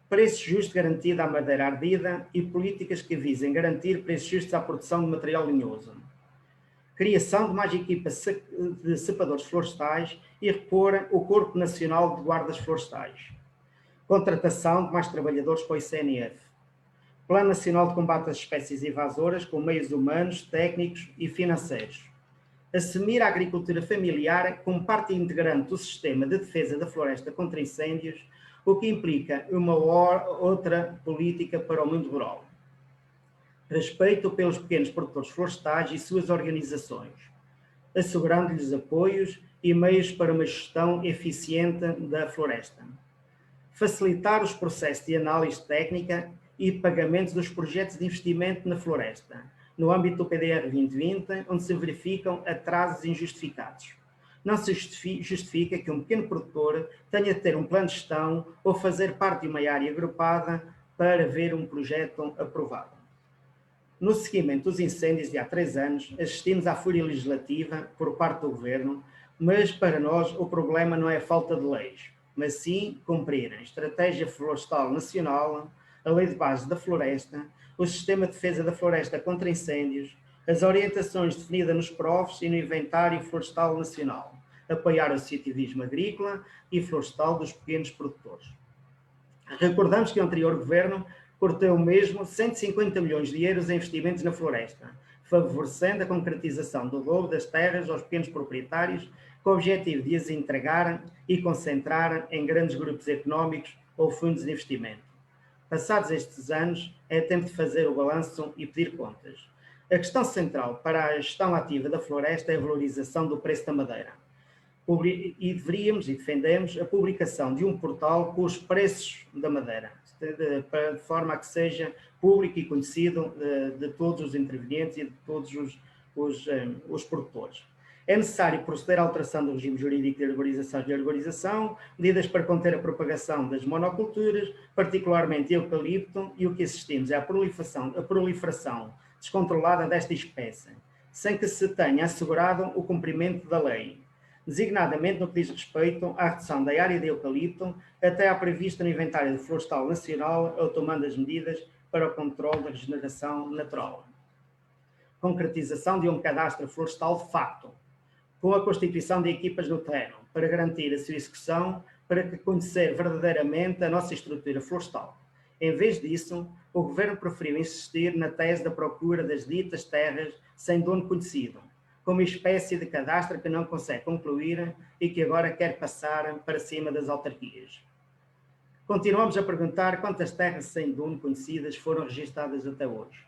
Speaker 4: preço justo garantido à madeira ardida e políticas que visem garantir preços justos à produção de material linhoso. Criação de mais equipas de cepadores florestais e repor o Corpo Nacional de Guardas Florestais. Contratação de mais trabalhadores para o ICNF. Plano Nacional de Combate às Espécies Invasoras com meios humanos, técnicos e financeiros. Assumir a agricultura familiar como parte integrante do sistema de defesa da floresta contra incêndios, o que implica uma outra política para o mundo rural. Respeito pelos pequenos produtores florestais e suas organizações, assegurando-lhes apoios e meios para uma gestão eficiente da floresta. Facilitar os processos de análise técnica e pagamento dos projetos de investimento na floresta, no âmbito do PDR 2020, onde se verificam atrasos injustificados. Não se justifica que um pequeno produtor tenha de ter um plano de gestão ou fazer parte de uma área agrupada para ver um projeto aprovado. No seguimento dos incêndios de há 3 anos, assistimos à fúria legislativa por parte do Governo, mas para nós o problema não é a falta de leis, mas sim cumprir a Estratégia Florestal Nacional, a Lei de Base da Floresta, o Sistema de Defesa da Floresta contra Incêndios, as orientações definidas nos PROFs e no Inventário Florestal Nacional, apoiar o associativismo agrícola e florestal dos pequenos produtores. Recordamos que o anterior Governo cortou mesmo 150 milhões de euros em investimentos na floresta, favorecendo a concretização do roubo das terras aos pequenos proprietários, com o objetivo de as entregar e concentrar em grandes grupos económicos ou fundos de investimento. Passados estes anos, é tempo de fazer o balanço e pedir contas. A questão central para a gestão ativa da floresta é a valorização do preço da madeira. E deveríamos e defendemos a publicação de um portal com os preços da madeira, de forma a que seja público e conhecido de todos os intervenientes e de todos os produtores. É necessário proceder à alteração do regime jurídico de arborização, medidas para conter a propagação das monoculturas, particularmente eucalipto, e o que assistimos é a proliferação descontrolada desta espécie, sem que se tenha assegurado o cumprimento da lei, designadamente no que diz respeito à redução da área de eucalipto até à prevista no Inventário Florestal Nacional, ou tomando as medidas para o controle da regeneração natural. Concretização de um cadastro florestal de facto, com a constituição de equipas no terreno, para garantir a sua execução, para conhecer verdadeiramente a nossa estrutura florestal. Em vez disso, o Governo preferiu insistir na tese da procura das ditas terras sem dono conhecido, como espécie de cadastro que não consegue concluir e que agora quer passar para cima das autarquias. Continuamos a perguntar quantas terras sem dono conhecidas foram registadas até hoje.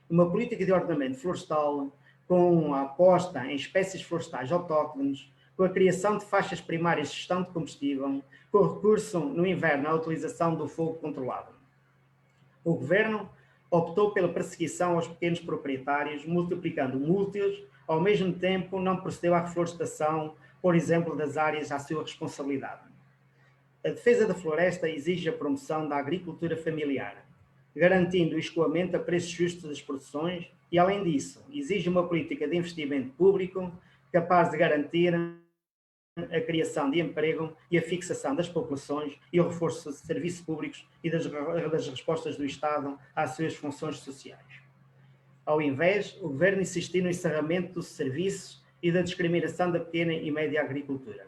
Speaker 4: Uma política de ordenamento florestal com a aposta em espécies florestais autóctones, com a criação de faixas primárias de gestão de combustível, com o recurso no inverno à utilização do fogo controlado. O Governo optou pela perseguição aos pequenos proprietários, multiplicando multas, ao mesmo tempo não procedeu à reflorestação, por exemplo, das áreas à sua responsabilidade. A defesa da floresta exige a promoção da agricultura familiar, garantindo o escoamento a preços justos das produções e, além disso, exige uma política de investimento público capaz de garantir a criação de emprego e a fixação das populações e o reforço de serviços públicos e das respostas do Estado às suas funções sociais. Ao invés, o Governo insistiu no encerramento dos serviços e da discriminação da pequena e média agricultura.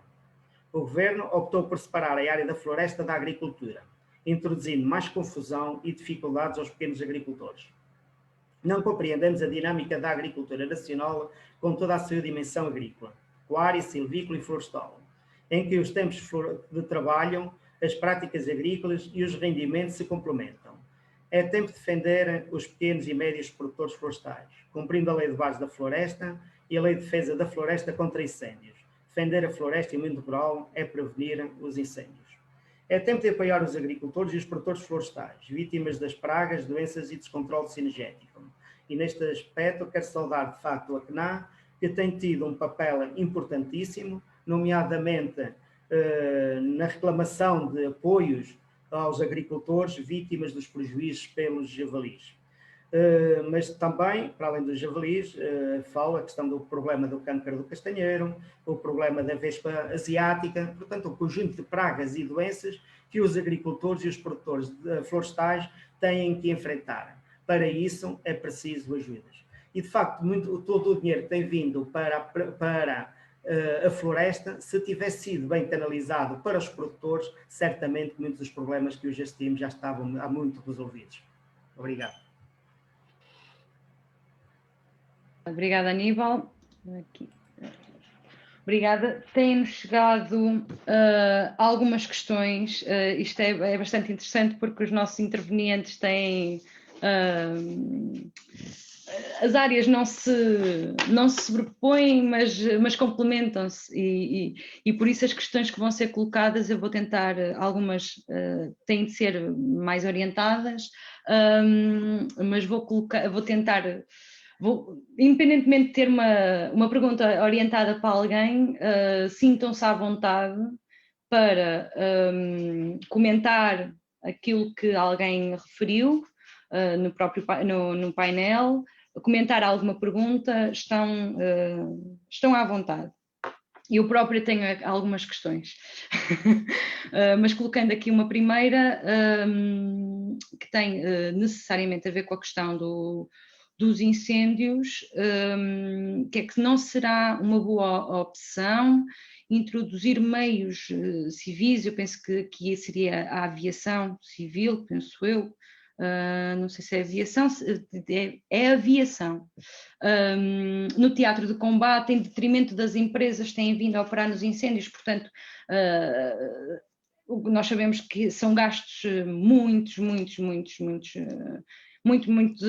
Speaker 4: O Governo optou por separar a área da floresta da agricultura, introduzindo mais confusão e dificuldades aos pequenos agricultores. Não compreendemos a dinâmica da agricultura nacional com toda a sua dimensão agrícola, pecuária, silvícola e florestal, em que os tempos de trabalho, as práticas agrícolas e os rendimentos se complementam. É tempo de defender os pequenos e médios produtores florestais, cumprindo a lei de base da floresta e a lei de defesa da floresta contra incêndios. Defender a floresta e o meio rural é prevenir os incêndios. É tempo de apoiar os agricultores e os produtores florestais, vítimas das pragas, doenças e descontrole cinegético. E neste aspecto quero saudar de facto a CNA, que tem tido um papel importantíssimo, nomeadamente na reclamação de apoios aos agricultores vítimas dos prejuízos pelos javalis. Mas também, para além dos javalis, fala a questão do problema do câncer do castanheiro, o problema da vespa asiática, portanto, um conjunto de pragas e doenças que os agricultores e os produtores florestais têm que enfrentar. Para isso é preciso ajudas. E, de facto, todo o dinheiro que tem vindo para a floresta, se tivesse sido bem canalizado para os produtores, certamente muitos dos problemas que hoje assistimos já estavam há muito resolvidos. Obrigado.
Speaker 1: Obrigada, Aníbal. Aqui. Obrigada. Têm-nos chegado algumas questões. Isto é bastante interessante porque os nossos intervenientes têm... as áreas não se sobrepõem, mas complementam-se e por isso as questões que vão ser colocadas eu vou tentar, algumas têm de ser mais orientadas, mas vou tentar... independentemente de ter uma pergunta orientada para alguém, sintam-se à vontade para comentar aquilo que alguém referiu no painel, comentar alguma pergunta, estão à vontade. Eu própria tenho algumas questões, mas colocando aqui uma primeira que tem necessariamente a ver com a questão dos incêndios, que é que não será uma boa opção introduzir meios civis. Eu penso que aqui seria a aviação civil, penso eu, não sei se é aviação, é aviação, no teatro de combate, em detrimento das empresas que têm vindo a operar nos incêndios. Portanto, nós sabemos que são gastos muitos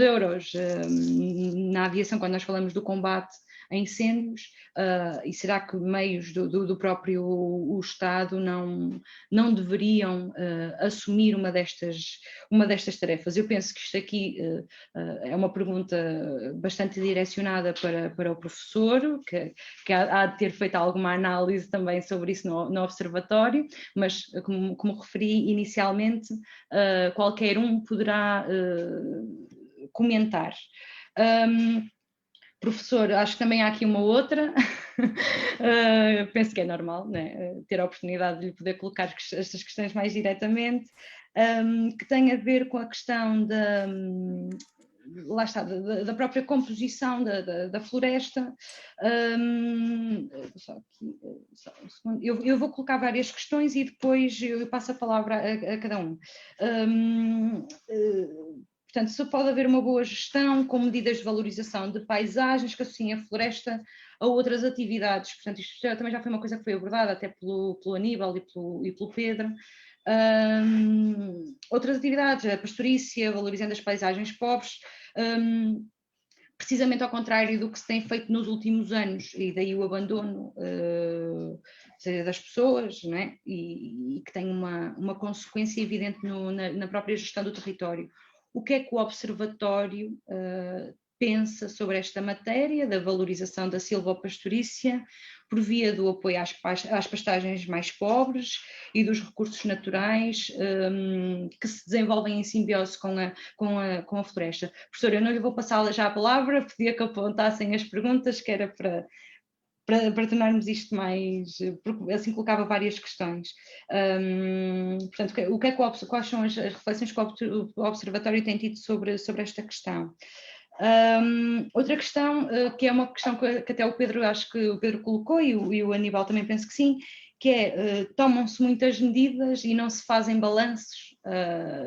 Speaker 1: euros na aviação quando nós falamos do combate a incêndios, e será que meios do próprio Estado não deveriam assumir uma destas tarefas? Eu penso que isto aqui é uma pergunta bastante direcionada para o professor, que há de ter feito alguma análise também sobre isso no observatório, mas como referi inicialmente, qualquer um poderá comentar. Professor, acho que também há aqui uma outra, penso que é normal, né? Ter a oportunidade de lhe poder colocar estas questões mais diretamente, que tem a ver com a questão lá está, da própria composição da floresta. Só aqui, só um segundo. Eu vou colocar várias questões e depois eu passo a palavra a cada um. Portanto, se pode haver uma boa gestão com medidas de valorização de paisagens que associem a floresta a outras atividades. Portanto, isto também já foi uma coisa que foi abordada até pelo Aníbal e pelo Pedro. Outras atividades, a pastorícia, valorizando as paisagens pobres, precisamente ao contrário do que se tem feito nos últimos anos, e daí o abandono das pessoas, não é? E que tem uma consequência evidente na própria gestão do território. O que é que o Observatório pensa sobre esta matéria da valorização da silvopastorícia por via do apoio às pastagens mais pobres e dos recursos naturais que se desenvolvem em simbiose com a floresta? Professor, eu não lhe vou passar já a palavra, pedia que apontassem as perguntas, que era para tornarmos isto mais, porque assim colocava várias questões. Portanto, quais são as reflexões que o Observatório tem tido sobre esta questão? Outra questão, que é uma questão que até o Pedro, acho que o Pedro colocou, e o Aníbal também penso que sim, que é, tomam-se muitas medidas e não se fazem balanços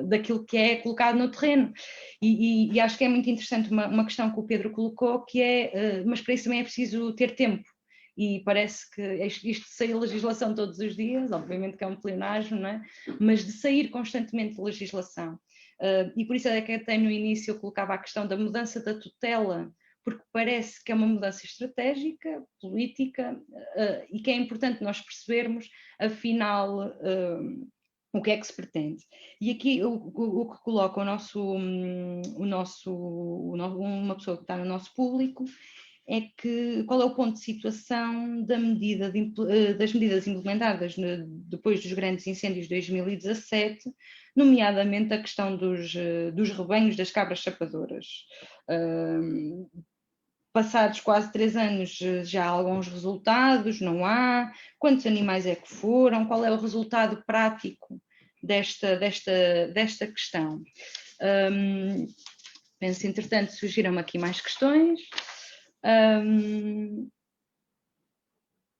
Speaker 1: daquilo que é colocado no terreno. E acho que é muito interessante uma questão que o Pedro colocou, que é, mas para isso também é preciso ter tempo. E parece que isto de sair legislação todos os dias, obviamente que é um pleonasmo, não é? Mas de sair constantemente de legislação. E por isso é que até no início eu colocava a questão da mudança da tutela, porque parece que é uma mudança estratégica, política, e que é importante nós percebermos, afinal, o que é que se pretende. E aqui o que coloca uma pessoa que está no nosso público é que qual é o ponto de situação das medidas implementadas depois dos grandes incêndios de 2017, nomeadamente a questão dos rebanhos das cabras chapadoras. Passados quase 3 anos já há alguns resultados, não há? Quantos animais é que foram? Qual é o resultado prático desta questão? Penso, entretanto, surgiram aqui mais questões.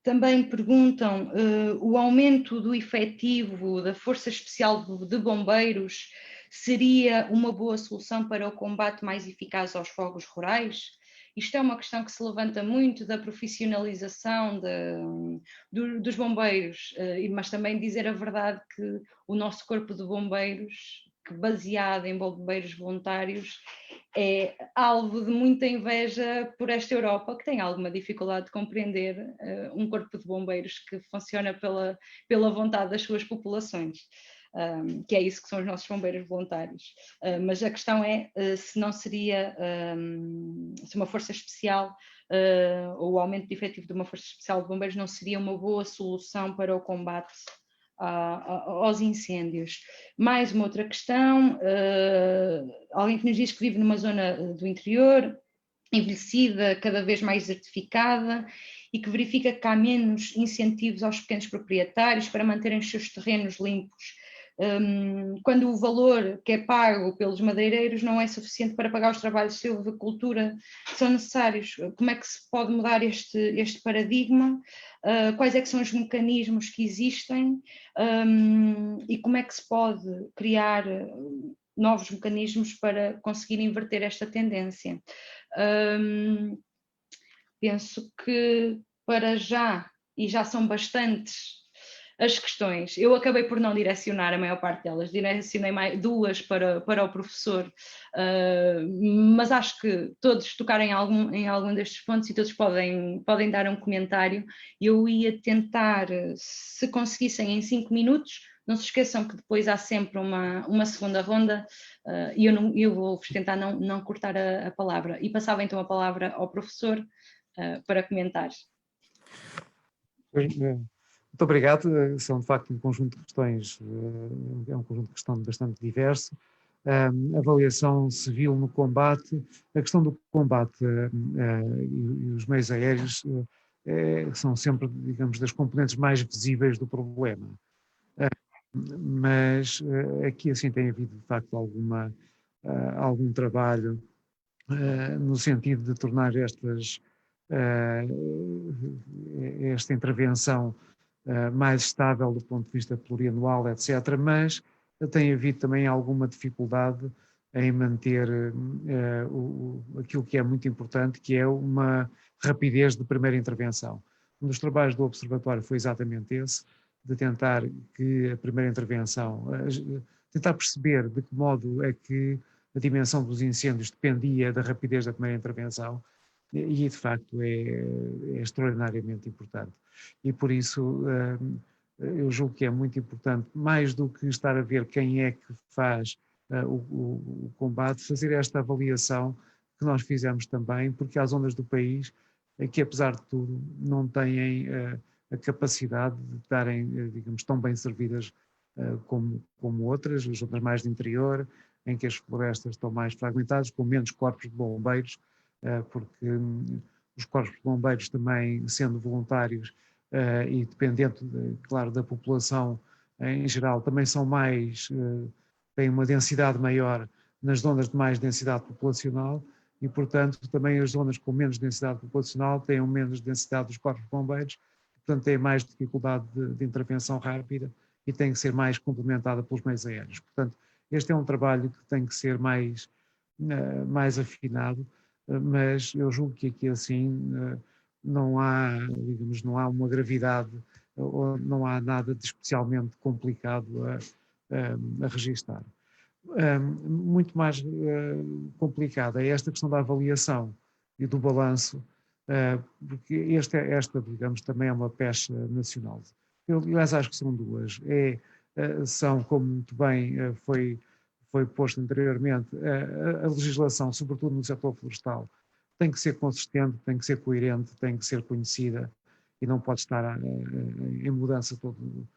Speaker 1: Também perguntam o aumento do efetivo da Força Especial de Bombeiros seria uma boa solução para o combate mais eficaz aos fogos rurais? Isto é uma questão que se levanta muito da profissionalização dos bombeiros, mas também dizer a verdade que o nosso corpo de bombeiros, que baseado em bombeiros voluntários, é alvo de muita inveja por esta Europa, que tem alguma dificuldade de compreender um corpo de bombeiros que funciona pela vontade das suas populações. Que é isso que são os nossos bombeiros voluntários. Mas a questão é se não seria, se uma força especial, ou o aumento de efetivo de uma força especial de bombeiros não seria uma boa solução para o combate aos incêndios. Mais uma outra questão, alguém que nos diz que vive numa zona do interior, envelhecida, cada vez mais desertificada, e que verifica que há menos incentivos aos pequenos proprietários para manterem os seus terrenos limpos. Quando o valor que é pago pelos madeireiros não é suficiente para pagar os trabalhos de silvicultura que são necessários. Como é que se pode mudar este paradigma? Quais é que são os mecanismos que existem? E como é que se pode criar novos mecanismos para conseguir inverter esta tendência? Penso que para já, e já são bastantes as questões, eu acabei por não direcionar a maior parte delas, direcionei mais 2 para o professor, mas acho que todos tocaram em algum destes pontos e todos podem dar um comentário. Eu ia tentar, se conseguissem em 5 minutos, não se esqueçam que depois há sempre uma segunda ronda, e eu vou-vos tentar não cortar a palavra, e passava então a palavra ao professor para comentar.
Speaker 2: Muito obrigado. São de facto um conjunto de questões, é um conjunto de questões bastante diverso. Avaliação civil no combate, a questão do combate e os meios aéreos são sempre, digamos, das componentes mais visíveis do problema. Mas aqui assim tem havido de facto algum trabalho no sentido de tornar esta intervenção mais estável do ponto de vista plurianual, etc., mas tem havido também alguma dificuldade em manter aquilo que é muito importante, que é uma rapidez de primeira intervenção. Um dos trabalhos do Observatório foi exatamente esse, de tentar que a primeira intervenção, tentar perceber de que modo é que a dimensão dos incêndios dependia da rapidez da primeira intervenção, e de facto é extraordinariamente importante. E por isso eu julgo que é muito importante, mais do que estar a ver quem é que faz o combate, fazer esta avaliação que nós fizemos também, porque há zonas do país que, apesar de tudo, não têm a capacidade de estarem, digamos, tão bem servidas como outras, as zonas mais de interior, em que as florestas estão mais fragmentadas, com menos corpos de bombeiros, porque os corpos de bombeiros também, sendo voluntários e dependendo, claro, da população em geral, também são mais, têm uma densidade maior nas zonas de mais densidade populacional e, portanto, também as zonas com menos densidade populacional têm menos densidade dos corpos de bombeiros, portanto tem mais dificuldade de intervenção rápida e tem que ser mais complementada pelos meios aéreos. Portanto, este é um trabalho que tem que ser mais afinado, mas eu julgo que aqui assim não há, digamos, não há uma gravidade ou não há nada de especialmente complicado a registar. Muito mais complicada é esta questão da avaliação e do balanço, porque esta, digamos, também é uma pecha nacional. Eu, aliás, acho que são duas. São, como muito bem foi posto anteriormente, a legislação, sobretudo no setor florestal, tem que ser consistente, tem que ser coerente, tem que ser conhecida e não pode estar em mudança todo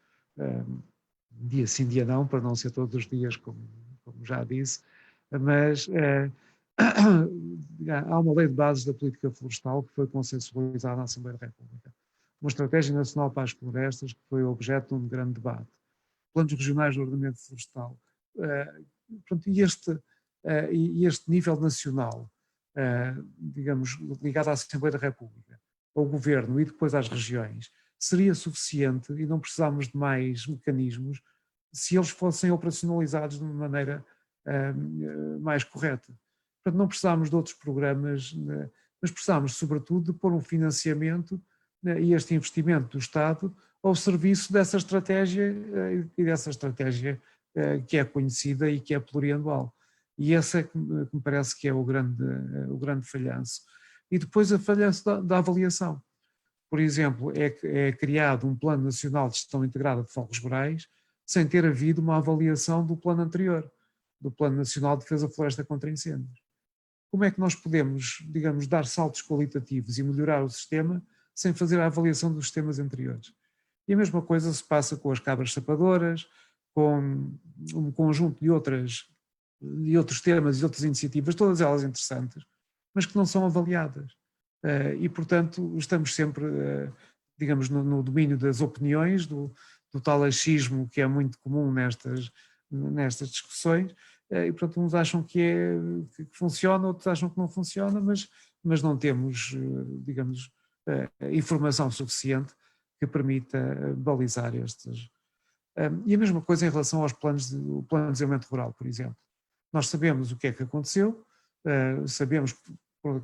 Speaker 2: dia sim, dia não, para não ser todos os dias, como já disse, mas há uma lei de bases da política florestal que foi consensualizada na Assembleia da República. Uma estratégia nacional para as florestas que foi objeto de um grande debate. Planos regionais de ordenamento florestal. E este nível nacional, digamos, ligado à Assembleia da República, ao Governo e depois às regiões, seria suficiente e não precisamos de mais mecanismos se eles fossem operacionalizados de uma maneira mais correta. Portanto, não precisamos de outros programas, mas precisamos, sobretudo, de pôr um financiamento e este investimento do Estado ao serviço dessa estratégia e dessa estratégia que é conhecida e que é plurianual. E esse é que me parece que é o grande falhanço. E depois a falhanço da avaliação. Por exemplo, é criado um Plano Nacional de Gestão Integrada de Fogos Rurais sem ter havido uma avaliação do plano anterior, do Plano Nacional de Defesa da Floresta contra Incêndios. Como é que nós podemos, digamos, dar saltos qualitativos e melhorar o sistema sem fazer a avaliação dos sistemas anteriores? E a mesma coisa se passa com as cabras sapadoras, com um conjunto de outros temas e outras iniciativas, todas elas interessantes, mas que não são avaliadas. E, portanto, estamos sempre, digamos, no domínio das opiniões, do tal achismo que é muito comum nestas discussões, e, portanto, uns acham que funciona, outros acham que não funciona, mas não temos, digamos, informação suficiente que permita balizar estes. E a mesma coisa em relação aos plano de desenvolvimento rural, por exemplo. Nós sabemos o que é que aconteceu, sabemos para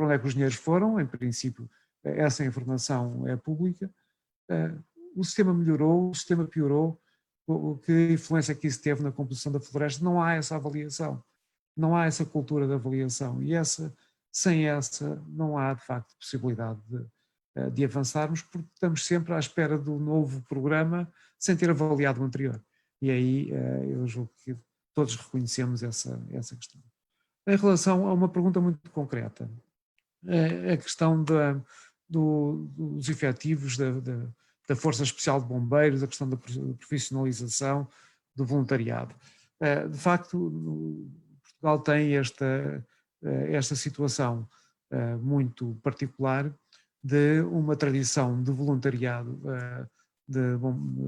Speaker 2: onde é que os dinheiros foram, em princípio essa informação é pública. O sistema melhorou, o sistema piorou, que influência que isso teve na composição da floresta, não há essa avaliação, não há essa cultura de avaliação e sem essa não há de facto possibilidade de avançarmos, porque estamos sempre à espera do novo programa sem ter avaliado o anterior. E aí eu julgo que todos reconhecemos essa questão. Em relação a uma pergunta muito concreta, a questão dos efetivos da Força Especial de Bombeiros, a questão da profissionalização do voluntariado. De facto, Portugal tem esta situação muito particular de uma tradição de voluntariado de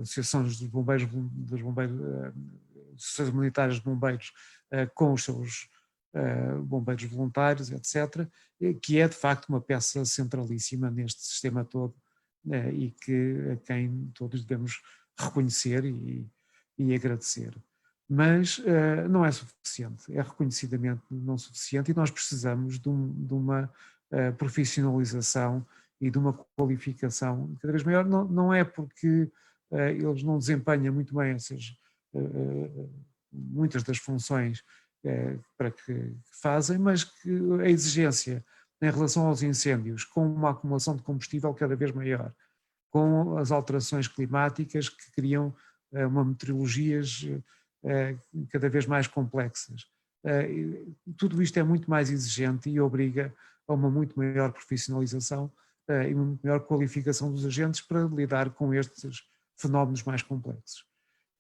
Speaker 2: associações dos bombeiros, associações militares de bombeiros com os seus bombeiros voluntários, etc., que é de facto uma peça centralíssima neste sistema todo e a quem todos devemos reconhecer e agradecer. Mas não é suficiente, é reconhecidamente não suficiente e nós precisamos de uma profissionalização e de uma qualificação cada vez maior. Não é porque eles não desempenham muito bem muitas das funções para que fazem, mas que a exigência em relação aos incêndios, com uma acumulação de combustível cada vez maior, com as alterações climáticas que criam meteorologias cada vez mais complexas. Tudo isto é muito mais exigente e obriga a uma muito maior profissionalização e uma muito maior qualificação dos agentes para lidar com estes fenómenos mais complexos.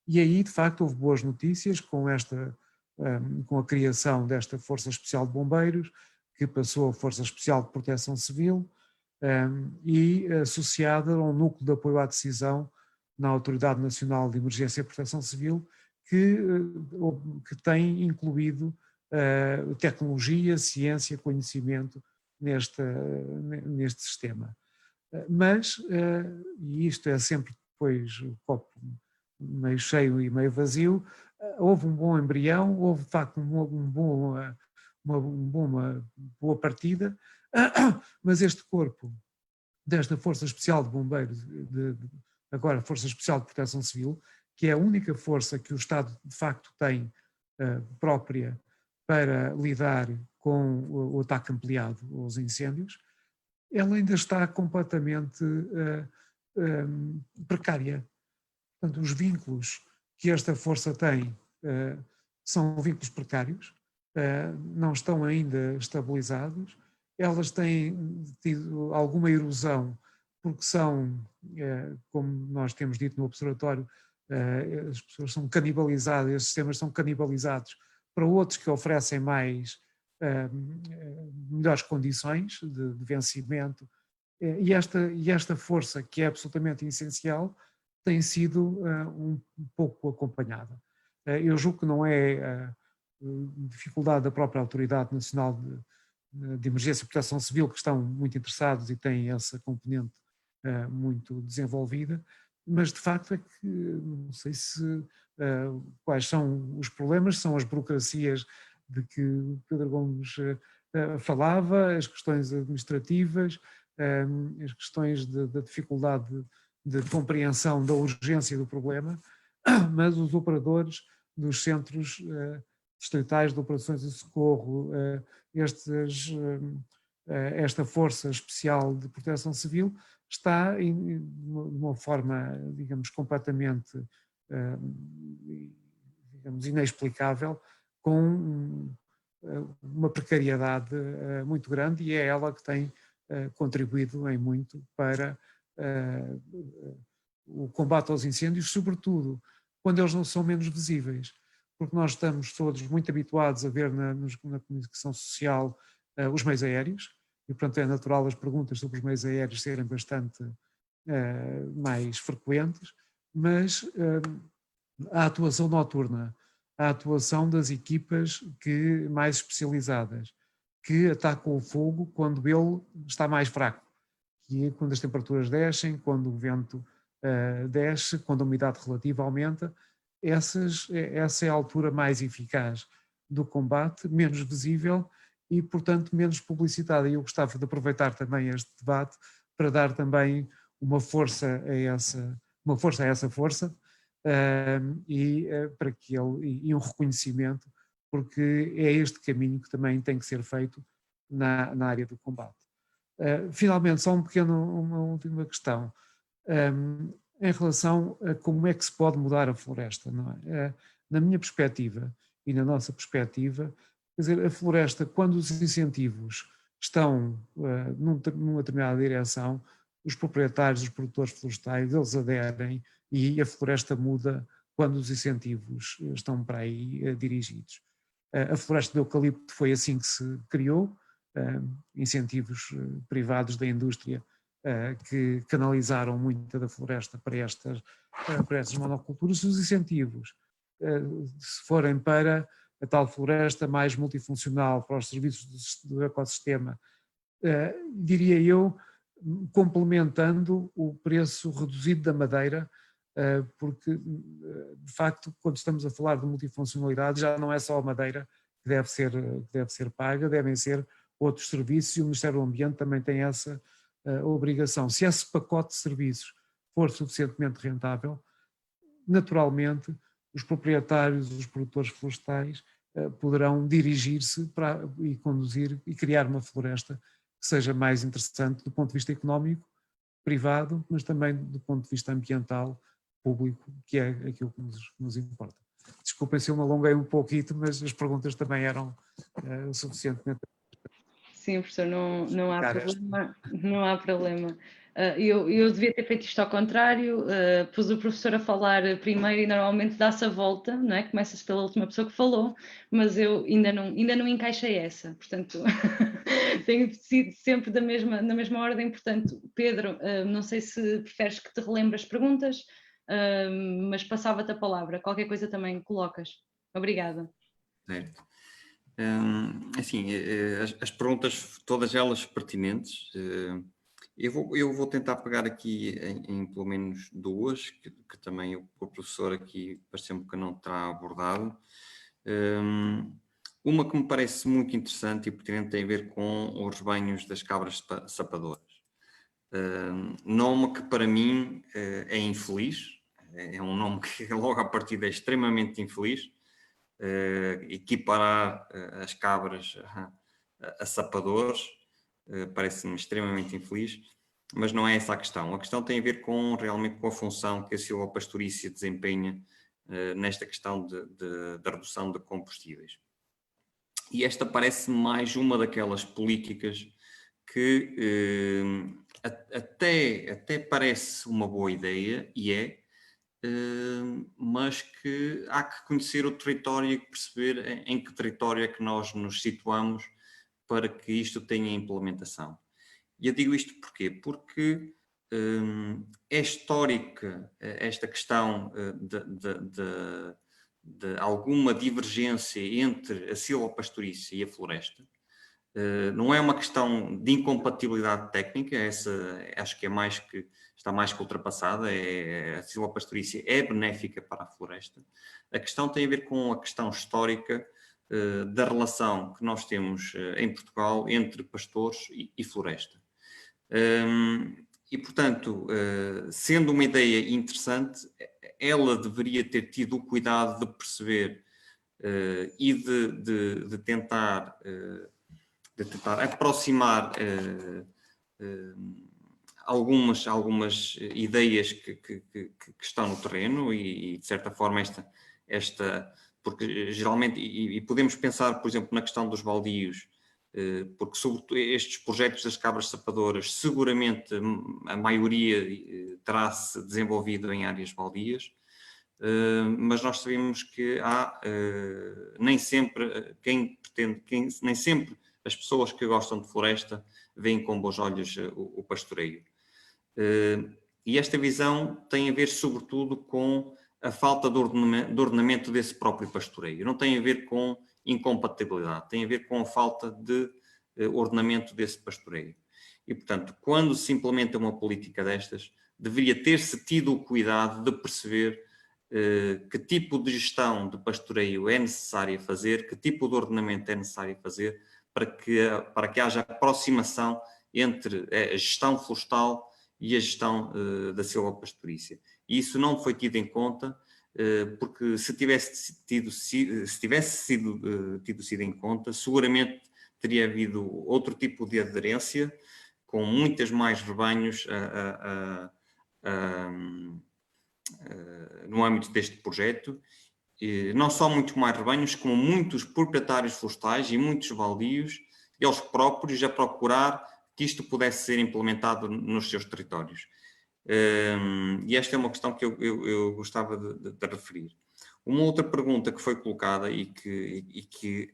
Speaker 2: E aí, de facto, houve boas notícias com a criação desta Força Especial de Bombeiros, que passou a Força Especial de Proteção Civil e associada a um núcleo de apoio à decisão na Autoridade Nacional de Emergência e Proteção Civil, que tem incluído tecnologia, ciência, conhecimento neste sistema. Mas, e isto é sempre depois o copo meio cheio e meio vazio, houve um bom embrião, houve de facto uma boa partida, mas este corpo desta Força Especial de Bombeiros, agora Força Especial de Proteção Civil, que é a única força que o Estado de facto tem própria para lidar com o ataque ampliado aos incêndios, ela ainda está completamente precária. Portanto, os vínculos que esta força tem são vínculos precários, não estão ainda estabilizados, elas têm tido alguma erosão, porque são, como nós temos dito no Observatório, as pessoas são canibalizadas, esses sistemas são canibalizados para outros que oferecem melhores condições de vencimento, e esta força, que é absolutamente essencial, tem sido um pouco acompanhada. Eu julgo que não é dificuldade da própria Autoridade Nacional de Emergência e Proteção Civil, que estão muito interessados e têm essa componente muito desenvolvida, mas de facto é que não sei quais são os problemas, são as burocracias de que o Pedro Gomes falava, as questões administrativas, as questões da dificuldade de compreensão da urgência do problema, mas os operadores dos centros distritais de operações de socorro, esta Força Especial de Proteção Civil está de uma forma, digamos, completamente, digamos, inexplicável, com uma precariedade muito grande, e é ela que tem contribuído em muito para o combate aos incêndios, sobretudo quando eles não são menos visíveis, porque nós estamos todos muito habituados a ver na comunicação social os meios aéreos, e portanto é natural as perguntas sobre os meios aéreos serem bastante mais frequentes, mas a atuação noturna, a atuação das equipas mais especializadas, que atacam o fogo quando ele está mais fraco, que é quando as temperaturas descem, quando o vento desce, quando a umidade relativa aumenta. Essa é a altura mais eficaz do combate, menos visível e, portanto, menos publicitada. E eu gostava de aproveitar também este debate para dar também uma força a essa força para que e um reconhecimento, porque é este caminho que também tem que ser feito na área do combate. Finalmente, só uma última questão. Em relação a como é que se pode mudar a floresta, não é? Na minha perspectiva e na nossa perspectiva, quer dizer, a floresta, quando os incentivos estão numa determinada direção, os proprietários, os produtores florestais, eles aderem e a floresta muda quando os incentivos estão para aí dirigidos. A floresta de eucalipto foi assim que se criou, incentivos privados da indústria que canalizaram muita da floresta para estas monoculturas. Os incentivos, se forem para a tal floresta mais multifuncional, para os serviços do ecossistema, diria eu, complementando o preço reduzido da madeira, porque de facto quando estamos a falar de multifuncionalidade já não é só a madeira que deve ser paga, devem ser outros serviços, e o Ministério do Ambiente também tem essa obrigação. Se esse pacote de serviços for suficientemente rentável, naturalmente os proprietários, os produtores florestais poderão dirigir-se e conduzir e criar uma floresta que seja mais interessante do ponto de vista económico, privado, mas também do ponto de vista ambiental, público, que é aquilo que nos importa. Desculpem se eu me alonguei um pouquinho, mas as perguntas também eram suficientemente...
Speaker 1: Sim, professor, não há problema, não há problema. Eu devia ter feito isto ao contrário, pus o professor a falar primeiro e normalmente dá-se a volta, não é? Começa-se pela última pessoa que falou, mas eu ainda não encaixei essa, portanto tenho sido sempre na mesma ordem. Portanto, Pedro, não sei se preferes que te relembre as perguntas, mas passava-te a palavra, qualquer coisa também colocas. Obrigada.
Speaker 3: Certo. Assim, as perguntas, todas elas pertinentes, Eu vou tentar pegar aqui em pelo menos duas, que também o professor aqui pareceu-me que não terá abordado. Uma que me parece muito interessante e pertinente tem a ver com os rebanhos das cabras sapadoras. Nome que para mim é infeliz, é um nome que logo à partida é extremamente infeliz. Equiparar as cabras a sapadores parece-me extremamente infeliz, mas não é essa a questão. A questão tem a ver realmente com a função que a silvopastorícia desempenha nesta questão da redução de combustíveis. E esta parece mais uma daquelas políticas que até parece uma boa ideia, e mas que há que conhecer o território e perceber em que território é que nós nos situamos para que isto tenha implementação. E eu digo isto porquê? Porque é histórica esta questão de alguma divergência entre a silvopastorícia e a floresta. Não é uma questão de incompatibilidade técnica, essa acho que está mais que ultrapassada, a silvopastorícia é benéfica para a floresta. A questão tem a ver com a questão histórica da relação que nós temos em Portugal entre pastores e floresta. E, portanto, sendo uma ideia interessante, ela deveria ter tido o cuidado de perceber e de tentar aproximar algumas ideias que estão no terreno e de certa forma porque geralmente, e podemos pensar, por exemplo, na questão dos baldios, porque sobretudo estes projetos das cabras sapadoras, seguramente a maioria terá-se desenvolvido em áreas baldias, mas nós sabemos que há nem sempre nem sempre as pessoas que gostam de floresta veem com bons olhos o pastoreio. E esta visão tem a ver sobretudo com a falta de ordenamento desse próprio pastoreio. Não tem a ver com incompatibilidade, tem a ver com a falta de ordenamento desse pastoreio. E, portanto, quando se implementa uma política destas, deveria ter-se tido o cuidado de perceber que tipo de gestão de pastoreio é necessário fazer, que tipo de ordenamento é necessário fazer para que haja aproximação entre a gestão florestal e a gestão da silvopastorícia. E isso não foi tido em conta, porque se tivesse sido em conta, seguramente teria havido outro tipo de aderência, com muitas mais rebanhos no âmbito deste projeto, não só muito mais rebanhos, como muitos proprietários florestais e muitos baldios, eles próprios a procurar que isto pudesse ser implementado nos seus territórios. E esta é uma questão que eu gostava de referir. Uma outra pergunta que foi colocada e que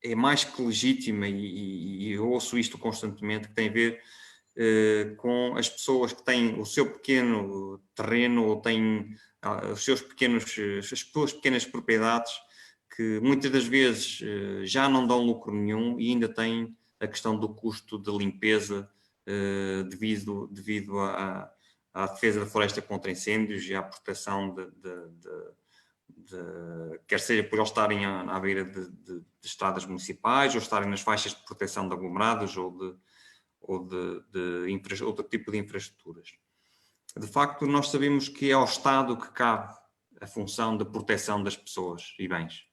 Speaker 3: é mais que legítima, e eu ouço isto constantemente, que tem a ver com as pessoas que têm o seu pequeno terreno ou têm as suas pequenas propriedades, que muitas das vezes já não dão lucro nenhum e ainda têm a questão do custo de limpeza devido à defesa da floresta contra incêndios e à proteção quer seja por eles estarem à beira de estradas municipais ou estarem nas faixas de proteção de aglomerados ou de outro tipo de infraestruturas. De facto, nós sabemos que é ao Estado que cabe a função de proteção das pessoas e bens.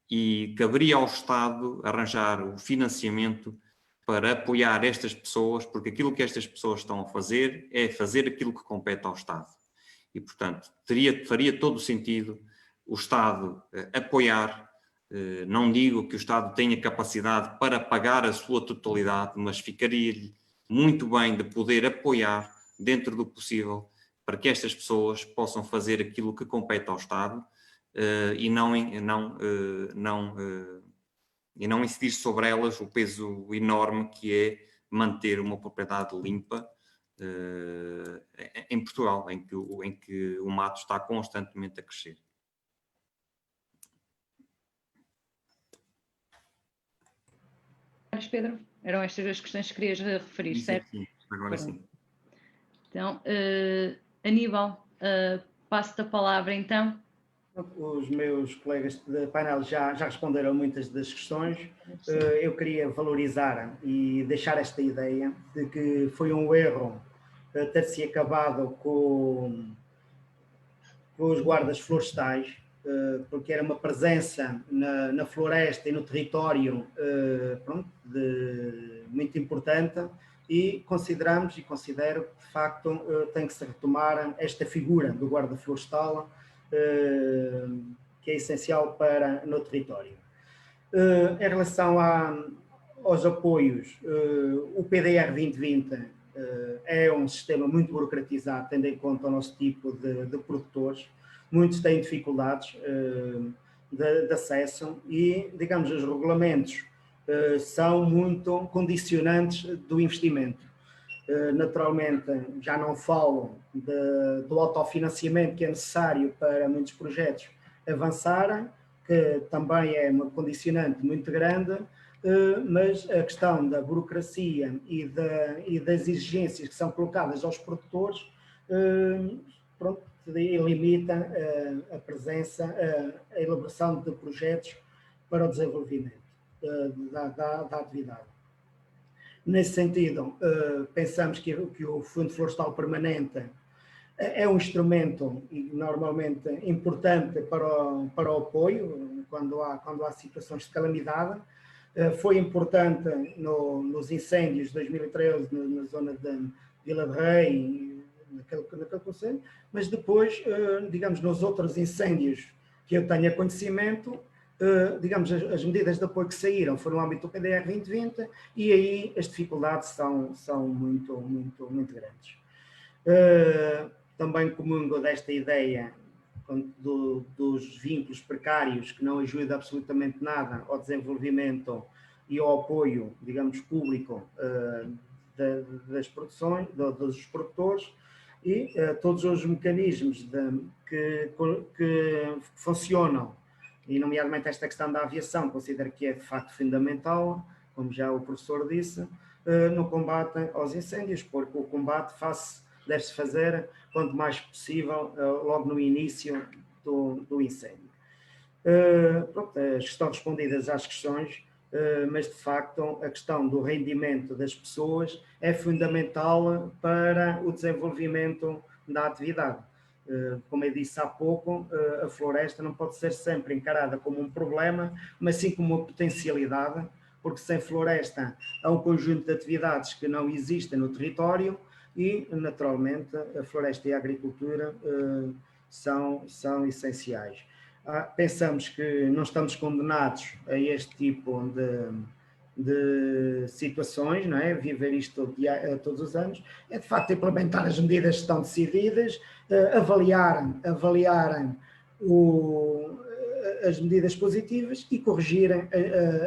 Speaker 3: E caberia ao Estado arranjar o financiamento para apoiar estas pessoas, porque aquilo que estas pessoas estão a fazer é fazer aquilo que compete ao Estado. E, portanto, faria todo o sentido o Estado apoiar. Não digo que o Estado tenha capacidade para pagar a sua totalidade, mas ficaria-lhe muito bem de poder apoiar, dentro do possível, para que estas pessoas possam fazer aquilo que compete ao Estado e não incidir sobre elas o peso enorme que é manter uma propriedade limpa em Portugal, em que o mato está constantemente a crescer.
Speaker 1: Pedro, eram estas duas questões que querias referir, certo?
Speaker 3: Sim. Agora sim.
Speaker 1: Então, Aníbal, passo-te a palavra então.
Speaker 4: Os meus colegas de painel já responderam muitas das questões. Eu queria valorizar e deixar esta ideia de que foi um erro ter-se acabado com os guardas florestais, porque era uma presença na floresta e no território muito importante, e considero que de facto tem que se retomar esta figura do guarda florestal, que é essencial no território. Em relação aos apoios, o PDR 2020 é um sistema muito burocratizado, tendo em conta o nosso tipo de produtores. Muitos têm dificuldades de acesso e, digamos, os regulamentos são muito condicionantes do investimento. Naturalmente, já não falo do autofinanciamento que é necessário para muitos projetos avançarem, que também é uma condicionante muito grande, mas a questão da burocracia e das exigências que são colocadas aos produtores limita a presença, a elaboração de projetos para o desenvolvimento da atividade. Nesse sentido, pensamos que o Fundo Florestal Permanente é um instrumento normalmente importante para o apoio quando há situações de calamidade. Foi importante nos incêndios de 2013 na zona de Vila de Rei, naquele concelho, mas depois, digamos, nos outros incêndios que eu tenha conhecimento, digamos, as medidas de apoio que saíram foram no âmbito do PDR 2020 e aí as dificuldades são muito grandes. Também comungo desta ideia dos vínculos precários que não ajudam absolutamente nada ao desenvolvimento e ao apoio, digamos, público das produções, dos produtores, e todos os mecanismos que funcionam, e nomeadamente esta questão da aviação, considero que é de facto fundamental, como já o professor disse, no combate aos incêndios, porque o combate deve-se fazer quanto mais possível logo no início do incêndio. Estão respondidas às questões, mas de facto a questão do rendimento das pessoas é fundamental para o desenvolvimento da atividade. Como eu disse há pouco, a floresta não pode ser sempre encarada como um problema, mas sim como uma potencialidade, porque sem floresta há um conjunto de atividades que não existem no território e, naturalmente, a floresta e a agricultura são essenciais. Pensamos que não estamos condenados a este tipo de situações, não é? Viver isto todos os anos, é de facto implementar as medidas que estão decididas, avaliarem as medidas positivas e corrigirem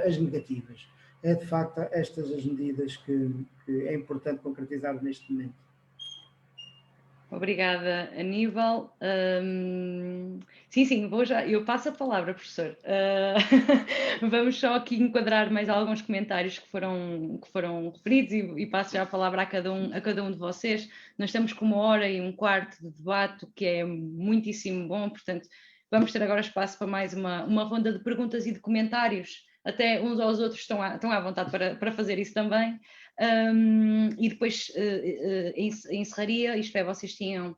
Speaker 4: as negativas. É de facto estas as medidas que é importante concretizar neste momento.
Speaker 1: Obrigada, Aníbal. Sim, eu passo a palavra, professor. Vamos só aqui enquadrar mais alguns comentários que foram referidos e passo já a palavra a cada um de vocês. Nós estamos com 1h15 de debate, que é muitíssimo bom, portanto, vamos ter agora espaço para mais uma ronda de perguntas e de comentários. Até uns aos outros estão à vontade para fazer isso também. E depois encerraria, isto é, vocês tinham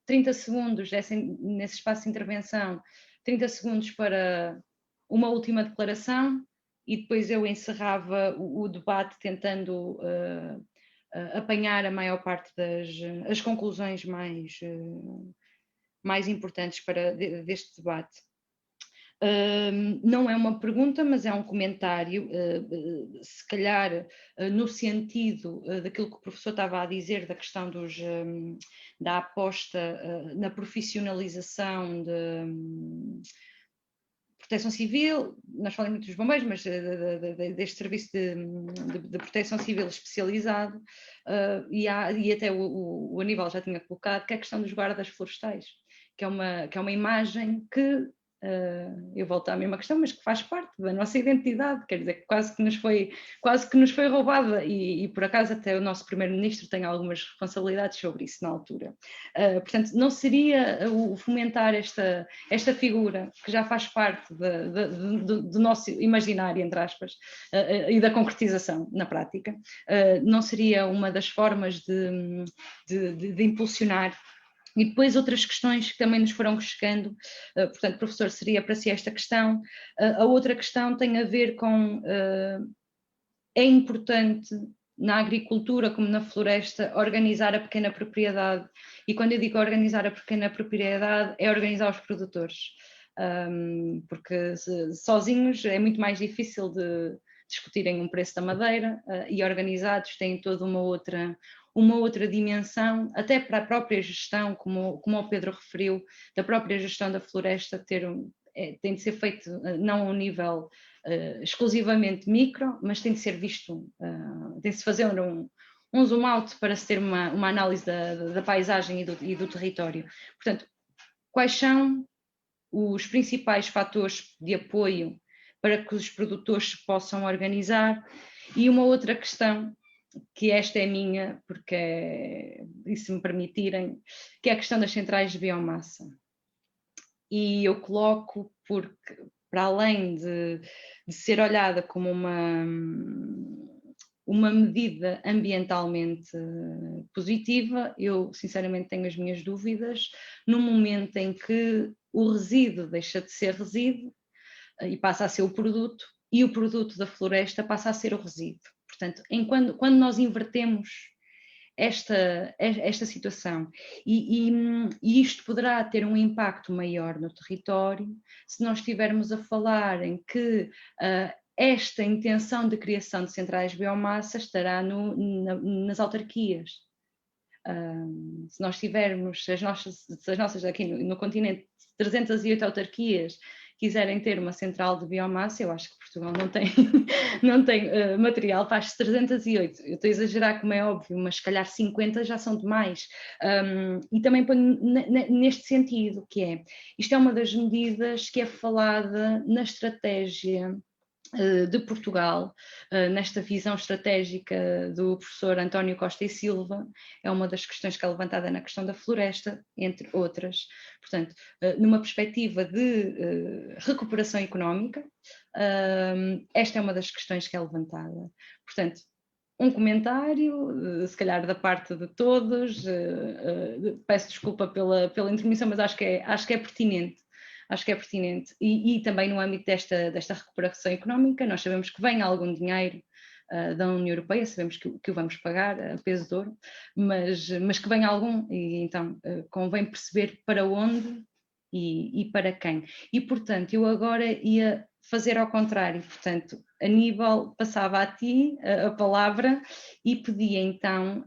Speaker 1: 30 segundos nesse espaço de intervenção, 30 segundos para uma última declaração e depois eu encerrava o debate tentando apanhar a maior parte das conclusões mais importantes deste debate. Não é uma pergunta, mas é um comentário, se calhar no sentido daquilo que o professor estava a dizer, da questão da aposta na profissionalização de proteção civil. Nós falamos muito dos bombeiros, mas deste serviço de proteção civil especializado, e até o Aníbal já tinha colocado, que é a questão dos guardas florestais, que é uma imagem que eu volto à mesma questão, mas que faz parte da nossa identidade, quer dizer, que quase que nos foi roubada, e por acaso até o nosso primeiro-ministro tem algumas responsabilidades sobre isso na altura. Portanto, não seria o fomentar esta figura, que já faz parte do nosso imaginário, entre aspas, e da concretização na prática, não seria uma das formas de impulsionar. E depois outras questões que também nos foram chegando, portanto, professor, seria para si esta questão. A outra questão tem a ver com, é importante na agricultura como na floresta organizar a pequena propriedade, e quando eu digo organizar a pequena propriedade é organizar os produtores, porque sozinhos é muito mais difícil de discutirem um preço da madeira, e organizados têm toda uma outra dimensão, até para a própria gestão, como o Pedro referiu, da própria gestão da floresta tem de ser feito não a um nível exclusivamente micro, mas tem de ser visto, tem de se fazer um zoom out para se ter uma análise da paisagem e do território. Portanto, quais são os principais fatores de apoio para que os produtores se possam organizar? E uma outra questão, que esta é minha, porque e se me permitirem, que é a questão das centrais de biomassa. E eu coloco porque, para além de ser olhada como uma medida ambientalmente positiva, eu sinceramente tenho as minhas dúvidas no momento em que o resíduo deixa de ser resíduo e passa a ser o produto, e o produto da floresta passa a ser o resíduo. Portanto, quando nós invertemos esta situação, e isto poderá ter um impacto maior no território, se nós estivermos a falar em que esta intenção de criação de centrais de biomassa estará nas autarquias. Se nós tivermos, se as nossas aqui no continente, 308 autarquias quiserem ter uma central de biomassa, eu acho que Portugal não tem material para as 308. Eu estou a exagerar, como é óbvio, mas se calhar 50 já são demais. E também neste sentido, isto é uma das medidas que é falada na estratégia de Portugal, nesta visão estratégica do professor António Costa e Silva, é uma das questões que é levantada na questão da floresta, entre outras. Portanto, numa perspectiva de recuperação económica, esta é uma das questões que é levantada. Portanto, um comentário, se calhar da parte de todos, peço desculpa pela intermissão, mas acho que é pertinente. Acho que é pertinente. E também no âmbito desta recuperação económica, nós sabemos que vem algum dinheiro da União Europeia, sabemos que o vamos pagar a peso de ouro, mas que vem algum, e então convém perceber para onde e para quem. E, portanto, eu agora ia fazer ao contrário. Portanto, Aníbal, passava a ti a palavra e pedia então,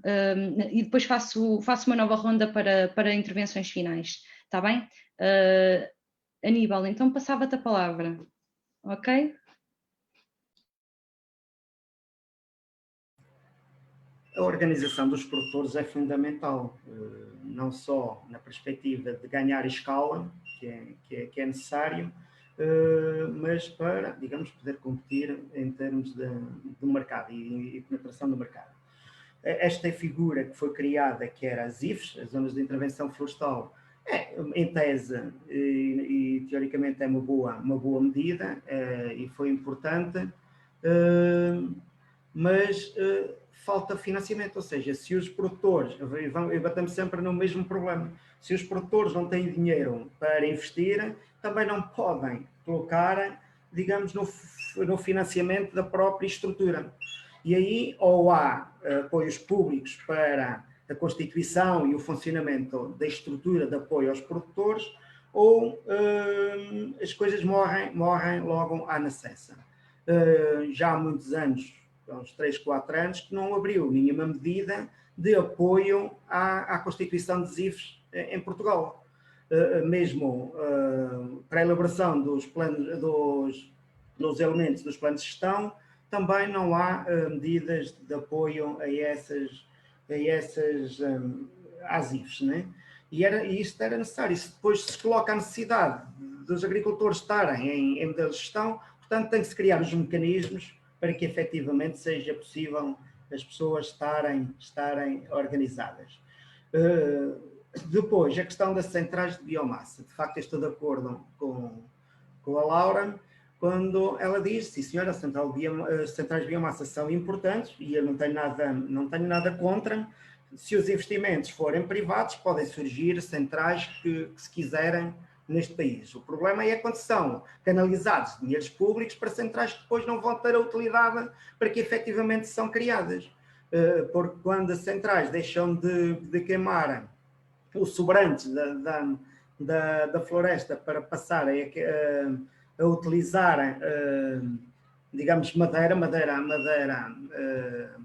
Speaker 1: e depois faço uma nova ronda para intervenções finais, está bem? Aníbal, então passava-te a palavra, ok?
Speaker 4: A organização dos produtores é fundamental, não só na perspectiva de ganhar escala, que é necessário, mas para, digamos, poder competir em termos do mercado e penetração do mercado. Esta figura que foi criada, que era as IFs, as Zonas de Intervenção Florestal, em tese e teoricamente é uma boa medida e foi importante, mas falta financiamento, ou seja, se os produtores, e batemos sempre no mesmo problema, se os produtores não têm dinheiro para investir, também não podem colocar, digamos, no financiamento da própria estrutura. E aí ou há apoios públicos para a constituição e o funcionamento da estrutura de apoio aos produtores, ou as coisas morrem logo à nascença. Já há muitos anos, uns 3, 4 anos, que não abriu nenhuma medida de apoio à constituição de ZIFs em Portugal. Mesmo para a elaboração dos elementos dos planos de gestão, também não há medidas de apoio às IFs, né? E isso era necessário. Se depois se coloca a necessidade dos agricultores estarem em modelos de gestão, portanto tem que se criar os mecanismos para que efetivamente seja possível as pessoas estarem organizadas. Depois, a questão das centrais de biomassa. De facto, estou de acordo com a Laura, quando ela diz, sim senhora, as centrais de biomassa são importantes, e eu não tenho nada contra. Se os investimentos forem privados, podem surgir centrais que se quiserem neste país. O problema é quando são canalizados dinheiros públicos para centrais que depois não vão ter a utilidade para que efetivamente são criadas. Porque quando as centrais deixam de queimar os sobrantes da floresta para passarem a utilizar, digamos, madeira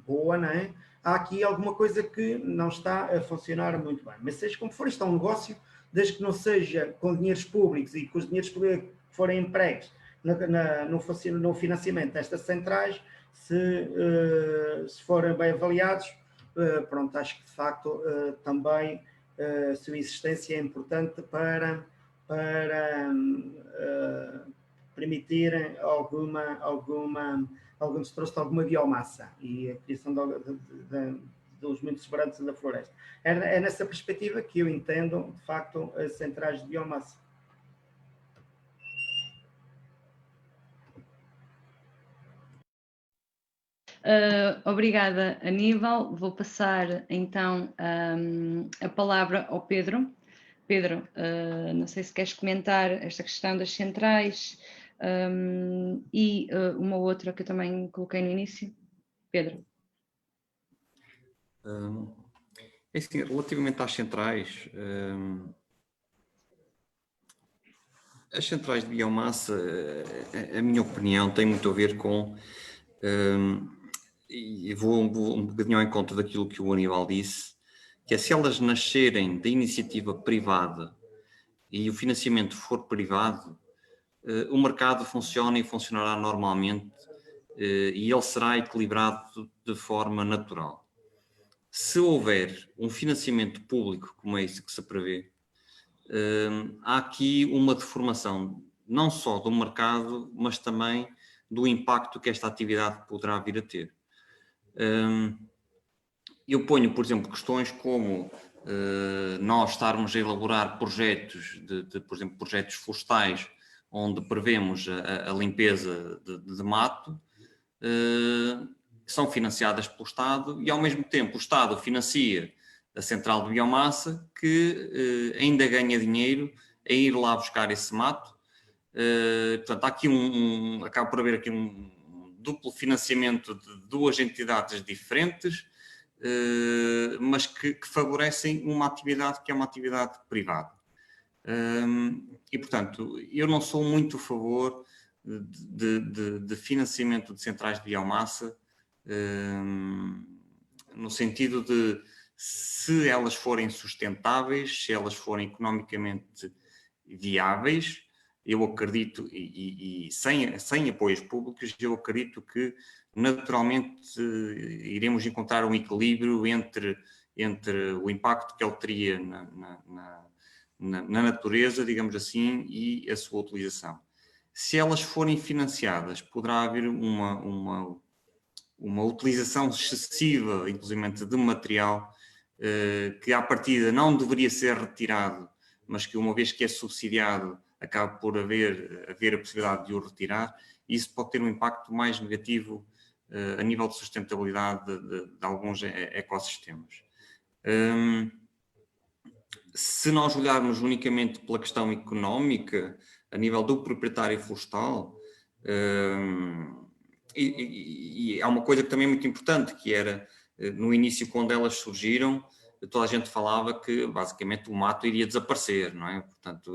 Speaker 4: boa, não é? Há aqui alguma coisa que não está a funcionar muito bem. Mas seja como for, isto é um negócio, desde que não seja com dinheiros públicos e que os dinheiros públicos que forem empregos no financiamento destas centrais, se forem bem avaliados, pronto, acho que de facto também a sua existência é importante para permitir algum destroço de alguma biomassa e a criação dos muitos sobrantes da floresta. É nessa perspectiva que eu entendo, de facto, as centrais de biomassa.
Speaker 1: Obrigada, Aníbal. Vou passar então a palavra ao Pedro. Pedro, não sei se queres comentar esta questão das centrais e uma outra que eu também coloquei no início. Pedro.
Speaker 3: É assim, relativamente às centrais, as centrais de biomassa, a minha opinião, tem muito a ver com, e vou um bocadinho ao encontro daquilo que o Aníbal disse, que é se elas nascerem da iniciativa privada e o financiamento for privado, o mercado funciona e funcionará normalmente e ele será equilibrado de forma natural. Se houver um financiamento público, como é isso que se prevê, há aqui uma deformação, não só do mercado, mas também do impacto que esta atividade poderá vir a ter. Eu ponho, por exemplo, questões como nós estarmos a elaborar projetos, por exemplo, projetos florestais, onde prevemos a limpeza de mato, que são financiadas pelo Estado e, ao mesmo tempo, o Estado financia a central de biomassa que ainda ganha dinheiro a ir lá buscar esse mato. Portanto, há aqui acaba por haver aqui um duplo financiamento de duas entidades diferentes, mas que favorecem uma atividade que é uma atividade privada. E, portanto, eu não sou muito a favor de financiamento de centrais de biomassa, no sentido de, se elas forem sustentáveis, se elas forem economicamente viáveis, eu acredito, e sem apoios públicos, eu acredito que naturalmente iremos encontrar um equilíbrio entre o impacto que ele teria na natureza, digamos assim, e a sua utilização. Se elas forem financiadas, poderá haver uma utilização excessiva, inclusive de material, que à partida não deveria ser retirado, mas que, uma vez que é subsidiado, acaba por haver a possibilidade de o retirar, e isso pode ter um impacto mais negativo a nível de sustentabilidade de alguns ecossistemas. Se nós olharmos unicamente pela questão económica, a nível do proprietário florestal, e há uma coisa que também é muito importante, que era, no início, quando elas surgiram, toda a gente falava que, basicamente, o mato iria desaparecer, não é? Portanto,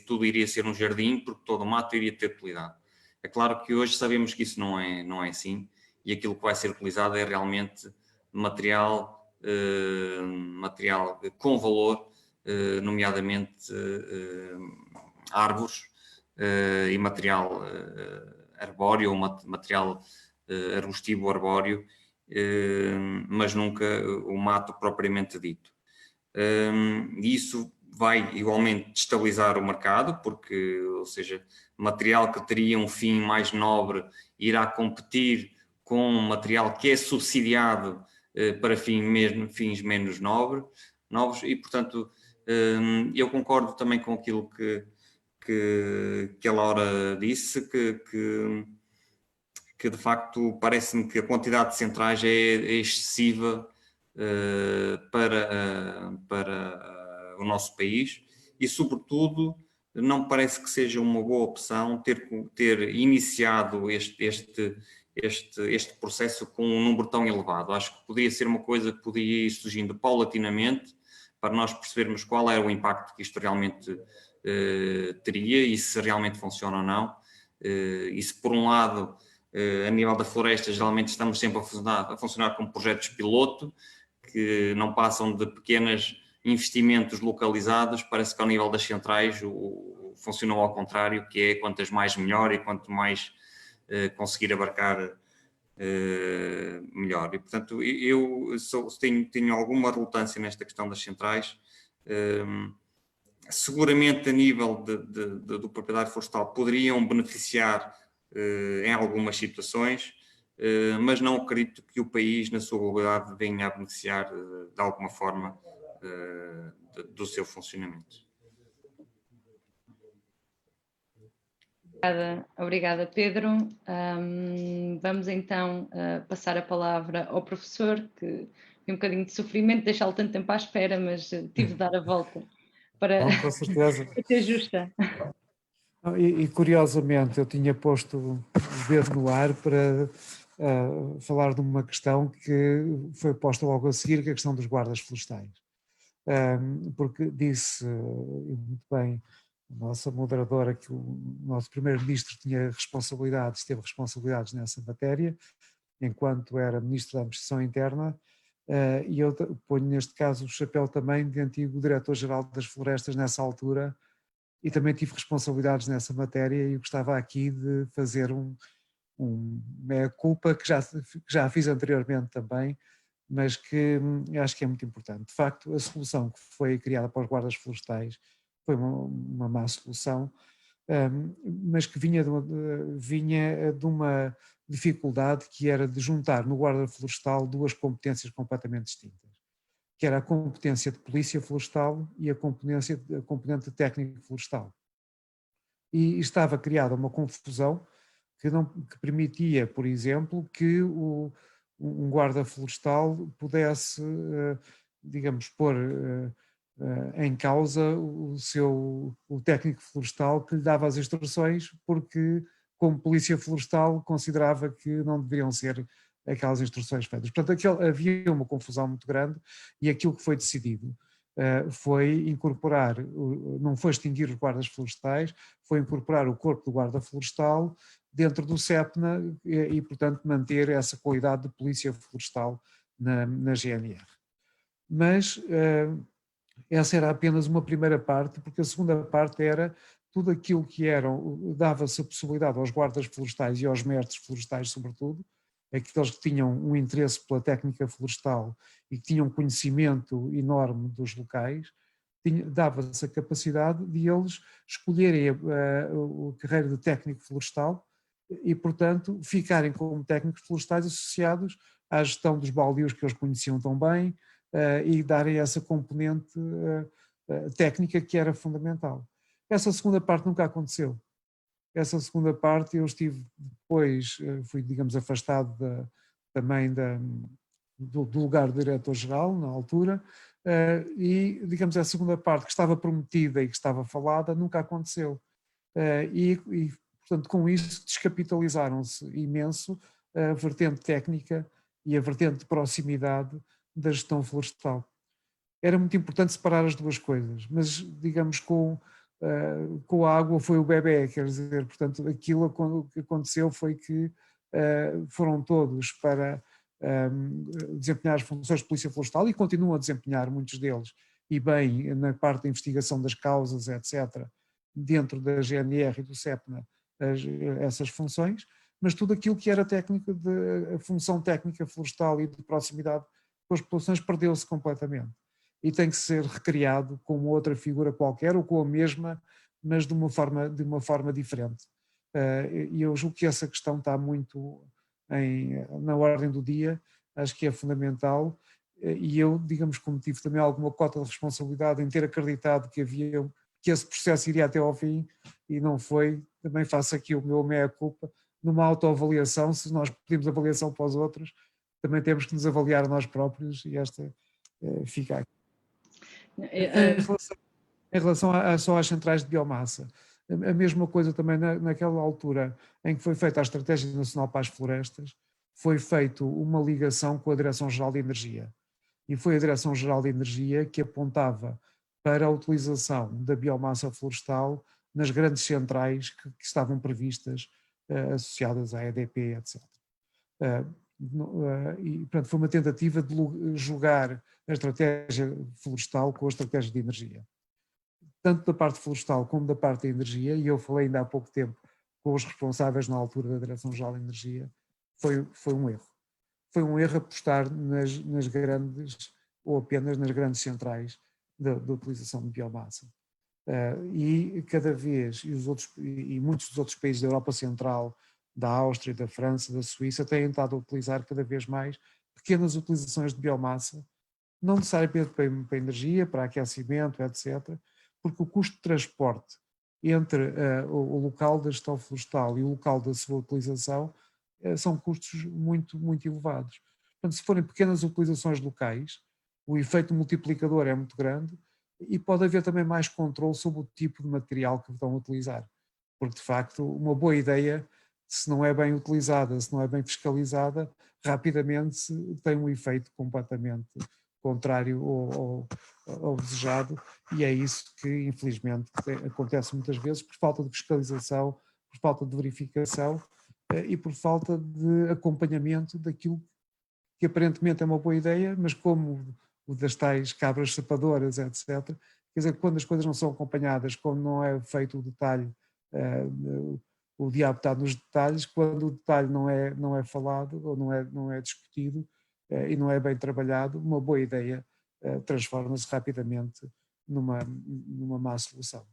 Speaker 3: tudo iria ser um jardim, porque todo o mato iria ter utilidade. É claro que hoje sabemos que isso não é assim, e aquilo que vai ser utilizado é realmente material com valor, nomeadamente árvores e material arbóreo, ou material arbustivo arbóreo, mas nunca o mato propriamente dito. E isso vai igualmente destabilizar o mercado, porque, ou seja, material que teria um fim mais nobre irá competir com material que é subsidiado para fins menos novos, e portanto eu concordo também com aquilo que a Laura disse, que de facto parece-me que a quantidade de centrais é excessiva para o nosso país e, sobretudo, não parece que seja uma boa opção ter iniciado este processo com um número tão elevado. Acho que poderia ser uma coisa que podia ir surgindo paulatinamente para nós percebermos qual era o impacto que isto realmente teria e se realmente funciona ou não. E se, por um lado, a nível da floresta, geralmente estamos sempre a funcionar como projetos piloto, que não passam de pequenos investimentos localizados, parece que ao nível das centrais funcionou ao contrário, que é quantas mais melhor e quanto mais conseguir abarcar melhor. E, portanto, eu tenho alguma relutância nesta questão das centrais. Seguramente, a nível do proprietário florestal, poderiam beneficiar em algumas situações, mas não acredito que o país, na sua globalidade, venha a beneficiar de alguma forma do seu funcionamento.
Speaker 1: Obrigada, Pedro. Vamos então passar a palavra ao professor, que tem um bocadinho de sofrimento, deixá-lo tanto tempo à espera, mas tive de dar a volta para
Speaker 2: Com certeza.
Speaker 1: ser justa.
Speaker 2: E curiosamente, eu tinha posto o dedo no ar para falar de uma questão que foi posta logo a seguir, que é a questão dos guardas florestais. Porque disse muito bem a nossa moderadora que o nosso primeiro-ministro tinha responsabilidades, teve responsabilidades nessa matéria, enquanto era ministro da Administração Interna, e eu ponho neste caso o chapéu também de antigo diretor-geral das florestas nessa altura, e também tive responsabilidades nessa matéria e gostava aqui de fazer meia-culpa que já fiz anteriormente também, mas que acho que é muito importante. De facto, a solução que foi criada para os guardas florestais foi uma má solução, mas que vinha de uma dificuldade que era de juntar no guarda florestal duas competências completamente distintas, que era a competência de polícia florestal e a componente técnico florestal. E estava criada uma confusão que permitia, por exemplo, que um guarda florestal pudesse, digamos, pôr em causa o técnico florestal que lhe dava as instruções, porque, como polícia florestal, considerava que não deveriam ser aquelas instruções feitas. Portanto, havia uma confusão muito grande e aquilo que foi decidido foi incorporar, não foi extinguir os guardas florestais, foi incorporar o corpo do guarda florestal dentro do CEPNA e, portanto, manter essa qualidade de polícia florestal na GNR. Mas essa era apenas uma primeira parte, porque a segunda parte era tudo aquilo que dava-se a possibilidade aos guardas florestais e aos mestres florestais, sobretudo, aqueles que tinham um interesse pela técnica florestal e que tinham conhecimento enorme dos locais, dava-se a capacidade de eles escolherem a carreira de técnico florestal e, portanto, ficarem como técnicos florestais associados à gestão dos baldios que eles conheciam tão bem e darem essa componente técnica que era fundamental. Essa segunda parte nunca aconteceu. Essa segunda parte eu estive depois, fui, digamos, afastado também do lugar de diretor-geral na altura e, digamos, a segunda parte que estava prometida e que estava falada nunca aconteceu. E portanto, com isso descapitalizaram-se imenso a vertente técnica e a vertente de proximidade da gestão florestal. Era muito importante separar as duas coisas, mas, digamos, com a água foi o bebé, quer dizer, portanto, aquilo que aconteceu foi que foram todos para desempenhar as funções de polícia florestal e continuam a desempenhar muitos deles, e bem, na parte da investigação das causas, etc., dentro da GNR e do CEPNA, essas funções, mas tudo aquilo que era a função técnica florestal e de proximidade com as populações perdeu-se completamente. e tem que ser recriado com outra figura qualquer ou com a mesma, mas de uma forma diferente. E eu julgo que essa questão está muito na ordem do dia, acho que é fundamental, e eu, digamos, como tive também alguma cota de responsabilidade em ter acreditado que esse processo iria até ao fim e não foi, também faço aqui o meu meia-culpa, numa autoavaliação, se nós pedimos avaliação para os outros, também temos que nos avaliar a nós próprios e esta fica aqui. Em relação só às centrais de biomassa, a mesma coisa também naquela altura em que foi feita a Estratégia Nacional para as Florestas, foi feito uma ligação com a Direção-Geral de Energia. E foi a Direção-Geral de Energia que apontava para a utilização da biomassa florestal nas grandes centrais que estavam previstas, associadas à EDP, etc. E, portanto, foi uma tentativa de jogar a estratégia florestal com a estratégia de energia. Tanto da parte florestal como da parte da energia, e eu falei ainda há pouco tempo com os responsáveis na altura da Direção-Geral de Energia, foi um erro. Foi um erro apostar nas grandes, ou apenas nas grandes centrais da utilização de biomassa. E cada vez, e muitos dos outros países da Europa Central, da Áustria, da França, da Suíça, têm estado a utilizar cada vez mais pequenas utilizações de biomassa, não necessariamente para energia, para aquecimento, etc., porque o custo de transporte entre o local da gestão florestal e o local da sua utilização são custos muito, muito elevados. Portanto, se forem pequenas utilizações locais, o efeito multiplicador é muito grande e pode haver também mais controle sobre o tipo de material que estão a utilizar. Porque, de facto, uma boa ideia, se não é bem utilizada, se não é bem fiscalizada, rapidamente tem um efeito completamente contrário ao desejado, e é isso que, infelizmente, acontece muitas vezes por falta de fiscalização, por falta de verificação e por falta de acompanhamento daquilo que aparentemente é uma boa ideia, mas como o das tais cabras sapadoras, etc. Quer dizer, quando as coisas não são acompanhadas, quando não é feito o detalhe, o diabo está nos detalhes, quando o detalhe não é falado ou não é discutido e não é bem trabalhado, uma boa ideia transforma-se rapidamente numa má solução.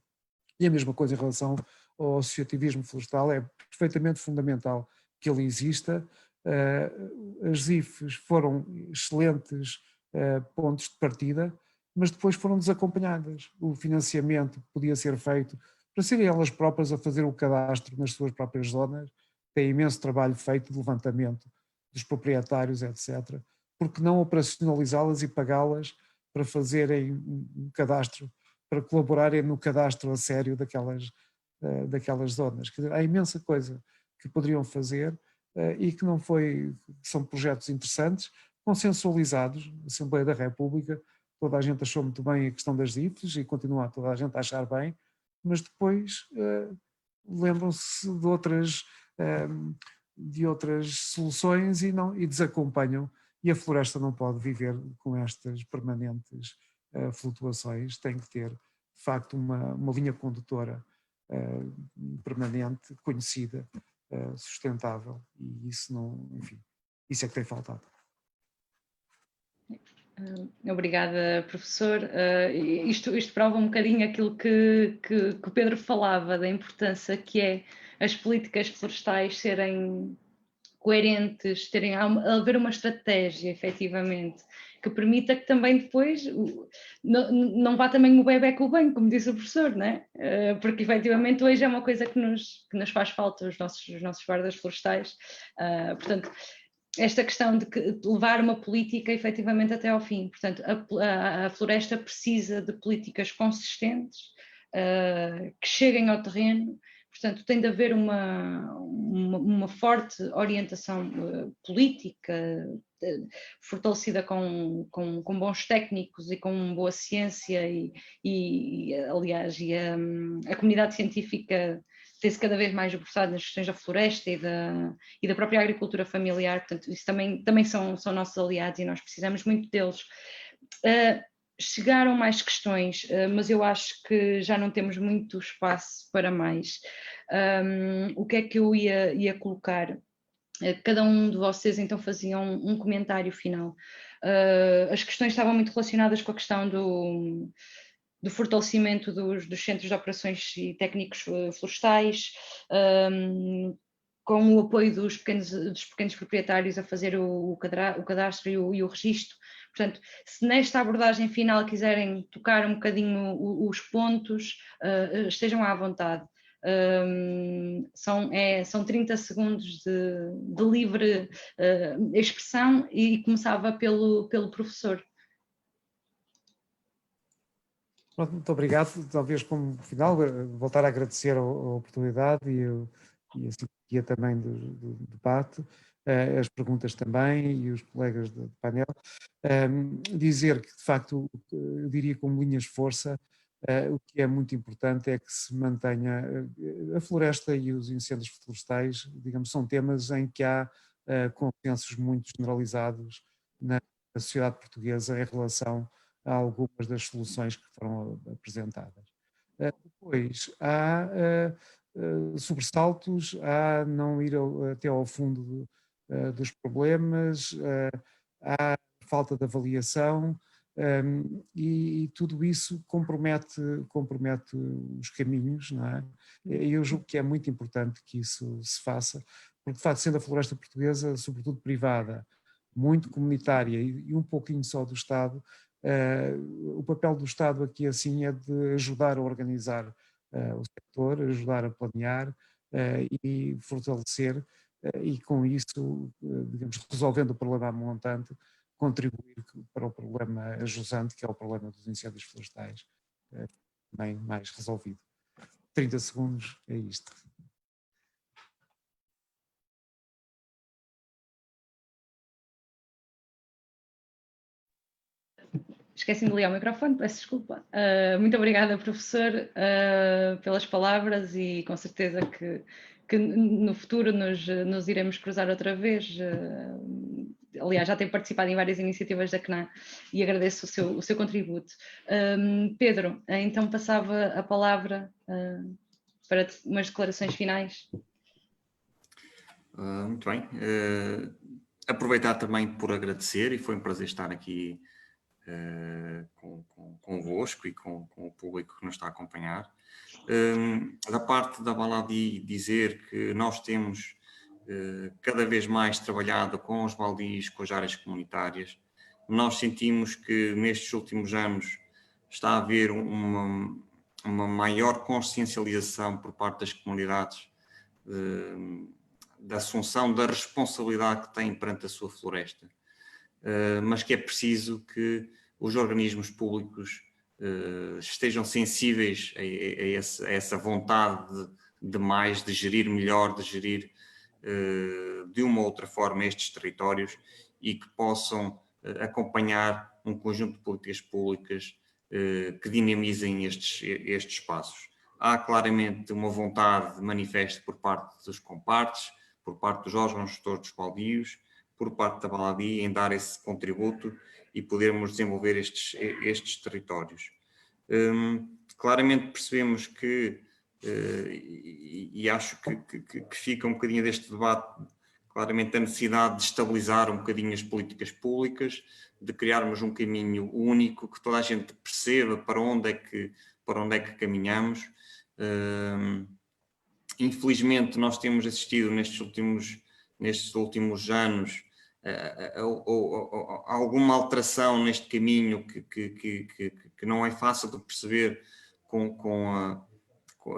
Speaker 2: E a mesma coisa em relação ao associativismo florestal, é perfeitamente fundamental que ele exista. As IFES foram excelentes pontos de partida, mas depois foram desacompanhadas. O financiamento podia ser feito para serem elas próprias a fazer o cadastro nas suas próprias zonas, tem imenso trabalho feito de levantamento dos proprietários, etc. Porque não operacionalizá-las e pagá-las para fazerem um cadastro, para colaborarem no cadastro a sério daquelas zonas. Quer dizer, há imensa coisa que poderiam fazer e que não foi, são projetos interessantes, consensualizados, a Assembleia da República, toda a gente achou muito bem a questão das IFES e continua toda a gente a achar bem, mas depois lembram-se de outras soluções e desacompanham, e a floresta não pode viver com estas permanentes flutuações, tem que ter de facto uma linha condutora permanente, conhecida, sustentável, e isso não, enfim, isso é que tem faltado.
Speaker 1: Obrigada, professor. Isto prova um bocadinho aquilo que o Pedro falava, da importância que é as políticas florestais serem coerentes, haver uma estratégia, efetivamente, que permita que também depois não vá também o bebé com o banho, como disse o professor, não é? Porque efetivamente hoje é uma coisa que nos faz falta, os nossos guardas florestais. Portanto, esta questão de levar uma política efetivamente até ao fim. Portanto, a floresta precisa de políticas consistentes, que cheguem ao terreno. Portanto, tem de haver uma forte orientação política, fortalecida com bons técnicos e com boa ciência aliás, a comunidade científica tem-se cada vez mais debruçado nas questões da floresta e da própria agricultura familiar. Portanto, isso também são nossos aliados e nós precisamos muito deles. Chegaram mais questões, mas eu acho que já não temos muito espaço para mais. O que é que eu ia colocar? cada um de vocês então fazia um comentário final. As questões estavam muito relacionadas com a questão do fortalecimento dos centros de operações e técnicos florestais, com o apoio dos pequenos proprietários a fazer o cadastro e o registro. Portanto, se nesta abordagem final quiserem tocar um bocadinho os pontos, estejam à vontade. São 30 segundos de livre expressão e começava pelo professor.
Speaker 2: Pronto, muito obrigado. Talvez como final voltar a agradecer a oportunidade e a simpatia também do debate, as perguntas também e os colegas do painel. Dizer que de facto, eu diria como linhas de força, o que é muito importante é que se mantenha a floresta e os incêndios florestais, digamos, são temas em que há consensos muito generalizados na sociedade portuguesa em relação a algumas das soluções que foram apresentadas. Depois, há sobressaltos, há não ir até ao fundo dos problemas, há falta de avaliação, e tudo isso compromete os caminhos, não é? E eu julgo que é muito importante que isso se faça, porque de facto, sendo a floresta portuguesa, sobretudo privada, muito comunitária e um pouquinho só do Estado, o papel do Estado aqui assim é de ajudar a organizar o setor, ajudar a planear e fortalecer, e com isso, digamos, resolvendo o problema montante, contribuir para o problema jusante, que é o problema dos incêndios florestais, também mais resolvido. 30 segundos, é isto.
Speaker 1: Esqueci-me de ligar o microfone, peço desculpa. Muito obrigada, professor, pelas palavras e com certeza que no futuro nos iremos cruzar outra vez. Aliás, já tenho participado em várias iniciativas da CNAM e agradeço o seu contributo. Pedro, então passava a palavra para umas declarações finais.
Speaker 3: Muito bem. Aproveitar também por agradecer, e foi um prazer estar aqui convosco e com o público que nos está a acompanhar. Da parte da Baladi, dizer que nós temos cada vez mais trabalhado com os baldios, com as áreas comunitárias. Nós sentimos que nestes últimos anos está a haver uma maior consciencialização por parte das comunidades da assunção da responsabilidade que têm perante a sua floresta. Mas que é preciso que os organismos públicos estejam sensíveis a essa vontade de mais, de gerir melhor, de gerir de uma ou outra forma estes territórios e que possam acompanhar um conjunto de políticas públicas que dinamizem estes espaços. Há claramente uma vontade manifesta por parte dos compartes, por parte dos órgãos gestores dos baldios, por parte da Baladi em dar esse contributo e podermos desenvolver estes territórios. Claramente percebemos que, e acho que fica um bocadinho deste debate, claramente a necessidade de estabilizar um bocadinho as políticas públicas, de criarmos um caminho único, que toda a gente perceba para onde é que caminhamos. Infelizmente nós temos assistido nestes últimos anos alguma alteração neste caminho que não é fácil de perceber,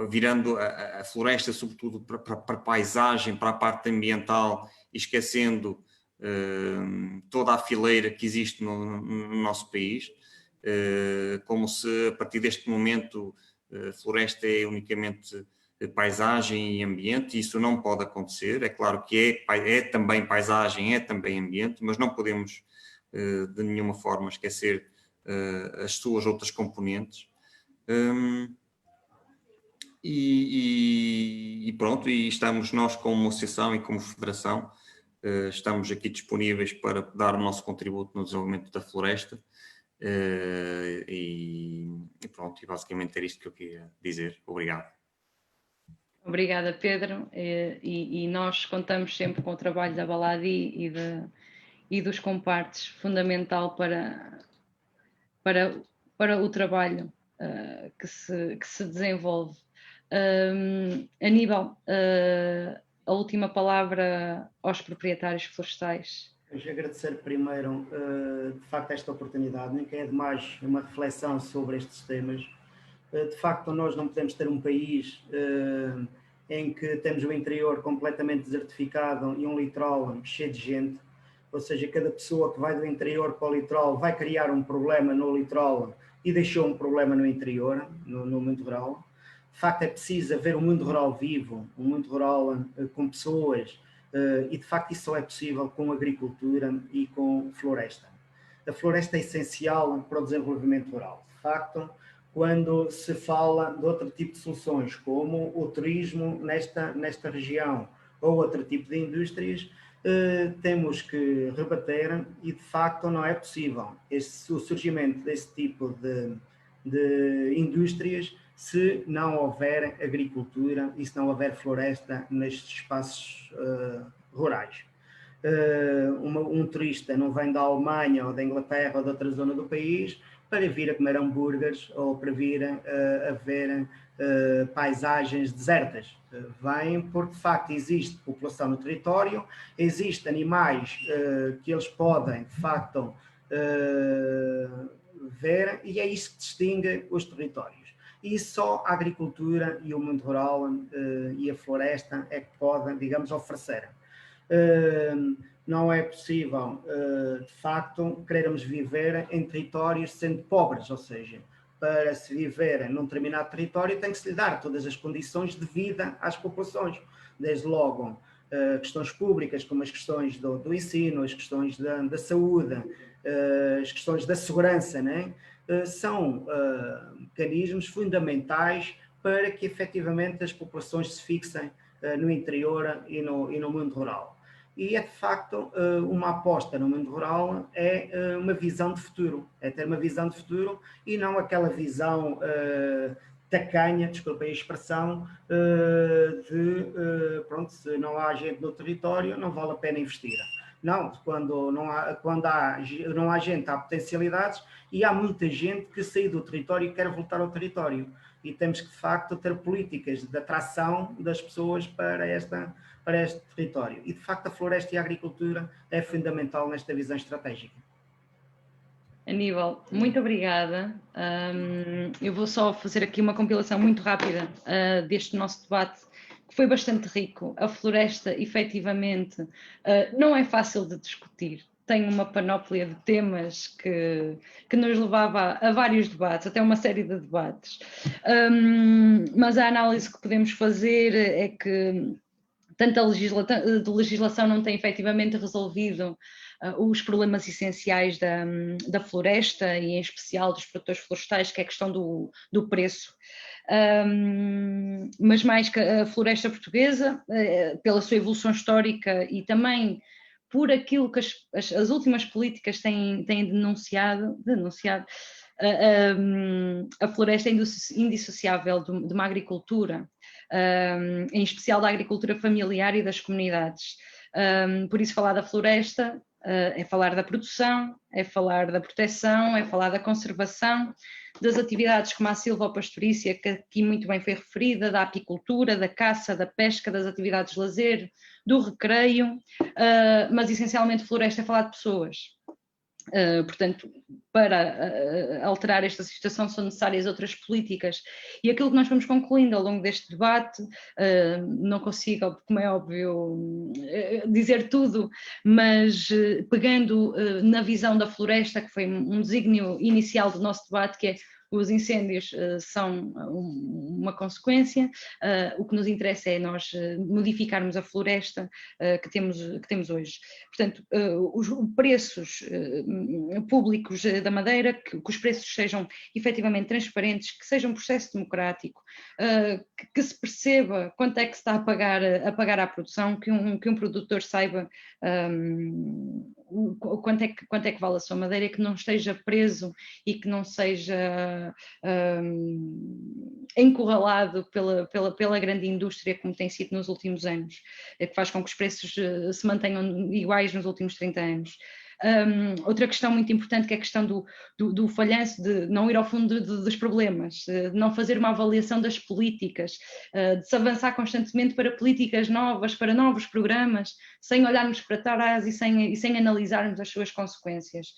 Speaker 3: virando a floresta sobretudo para a paisagem, para a parte ambiental, e esquecendo toda a fileira que existe no nosso país, como se a partir deste momento a floresta é unicamente paisagem e ambiente. Isso não pode acontecer. É claro que é também paisagem, é também ambiente, mas não podemos de nenhuma forma esquecer as suas outras componentes. E pronto, e estamos nós como associação e como federação, estamos aqui disponíveis para dar o nosso contributo no desenvolvimento da floresta. E pronto, e basicamente era isto que eu queria dizer. Obrigado.
Speaker 1: Obrigada, Pedro, e nós contamos sempre com o trabalho da Baladi e dos compartes, fundamental para o trabalho que se desenvolve. Aníbal, a última palavra aos proprietários florestais.
Speaker 4: Quero agradecer primeiro, de facto, esta oportunidade, nem que é demais uma reflexão sobre estes temas. De facto, nós não podemos ter um país em que temos o interior completamente desertificado e um litoral cheio de gente, ou seja, cada pessoa que vai do interior para o litoral vai criar um problema no litoral e deixou um problema no interior, no mundo rural. De facto, é preciso haver um mundo rural vivo, um mundo rural com pessoas, e de facto isso só é possível com agricultura e com floresta. A floresta é essencial para o desenvolvimento rural. De facto, quando se fala de outro tipo de soluções, como o turismo nesta região ou outro tipo de indústrias, temos que rebater e de facto não é possível o surgimento desse tipo de indústrias se não houver agricultura e se não houver floresta nestes espaços rurais. Um turista não vem da Alemanha ou da Inglaterra ou de outra zona do país para vir a comer hambúrgueres ou para vir a ver paisagens desertas. Vêm porque, de facto, existe população no território, existem animais que eles podem, de facto, ver, e é isso que distingue os territórios. E só a agricultura e o mundo rural e a floresta é que podem, digamos, oferecer. Não é possível, de facto, querermos viver em territórios sendo pobres, ou seja, para se viver num determinado território tem que se lhe dar todas as condições de vida às populações, desde logo questões públicas, como as questões do ensino, as questões da saúde, as questões da segurança, né? São mecanismos fundamentais para que efetivamente as populações se fixem no interior e no mundo rural. E é de facto uma aposta no mundo rural, é uma visão de futuro, é ter uma visão de futuro e não aquela visão tacanha, desculpem a expressão, pronto, se não há gente no território não vale a pena investir. Não, quando não há gente, há potencialidades e há muita gente que saiu do território e quer voltar ao território. E temos que, de facto, ter políticas de atração das pessoas para este território. E, de facto, a floresta e a agricultura é fundamental nesta visão estratégica.
Speaker 1: Aníbal, muito obrigada. Eu vou só fazer aqui uma compilação muito rápida deste nosso debate, que foi bastante rico. A floresta, efetivamente, não é fácil de discutir. Tem uma panóplia de temas que nos levava a vários debates, até uma série de debates. Mas a análise que podemos fazer é que tanto a legislação não tem efetivamente resolvido os problemas essenciais da floresta e em especial dos produtores florestais, que é a questão do preço. Mas mais que a floresta portuguesa, pela sua evolução histórica e também por aquilo que as últimas políticas têm denunciado, a floresta é indissociável de uma agricultura, em especial da agricultura familiar e das comunidades. Por isso, falar da floresta é falar da produção, é falar da proteção, é falar da conservação, das atividades como a silvopastorícia, que aqui muito bem foi referida, da apicultura, da caça, da pesca, das atividades de lazer, do recreio, mas essencialmente floresta é falar de pessoas. Portanto, para alterar esta situação são necessárias outras políticas e aquilo que nós vamos concluindo ao longo deste debate, não consigo, como é óbvio, dizer tudo, mas pegando na visão da floresta, que foi um desígnio inicial do nosso debate, que é os incêndios são uma consequência, o que nos interessa é nós modificarmos a floresta que temos hoje. Portanto, os preços públicos da madeira, que os preços sejam efetivamente transparentes, que seja um processo democrático, que se perceba quanto é que se está a pagar à produção, que um produtor saiba quanto é que vale a sua madeira, que não esteja preso e que não seja encurralado pela grande indústria, como tem sido nos últimos anos, que faz com que os preços se mantenham iguais nos últimos 30 anos. Outra questão muito importante, que é a questão do falhanço, de não ir ao fundo dos problemas, de não fazer uma avaliação das políticas, de se avançar constantemente para políticas novas, para novos programas, sem olharmos para trás e sem analisarmos as suas consequências.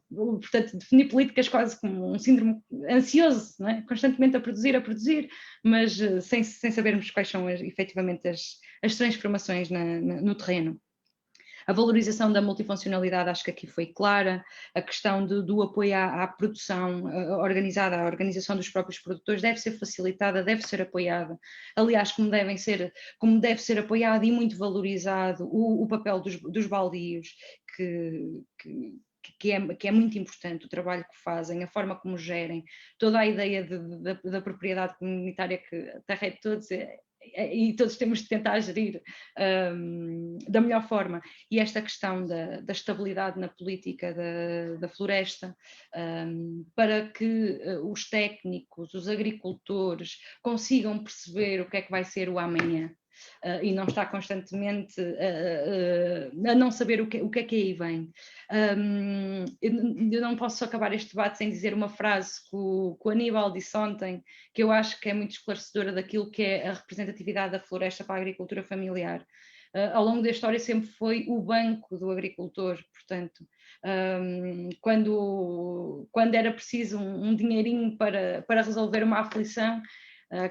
Speaker 1: Portanto, definir políticas quase como um síndrome ansioso, não é? Constantemente a produzir, mas sem sabermos quais são efetivamente as transformações no terreno. A valorização da multifuncionalidade acho que aqui foi clara, a questão do apoio à produção organizada, à organização dos próprios produtores deve ser facilitada, deve ser apoiada. Aliás, como deve ser apoiado e muito valorizado o papel dos baldios, que é muito importante, o trabalho que fazem, a forma como gerem, toda a ideia da propriedade comunitária, que a terra é de todos, e todos temos de tentar gerir da melhor forma, e esta questão da estabilidade na política da floresta, para que os técnicos, os agricultores consigam perceber o que é que vai ser o amanhã. E não estar constantemente a não saber o que é que aí vem. Eu não posso acabar este debate sem dizer uma frase que o Aníbal disse ontem, que eu acho que é muito esclarecedora daquilo que é a representatividade da floresta para a agricultura familiar. Ao longo da história sempre foi o banco do agricultor, portanto, quando era preciso um dinheirinho para resolver uma aflição,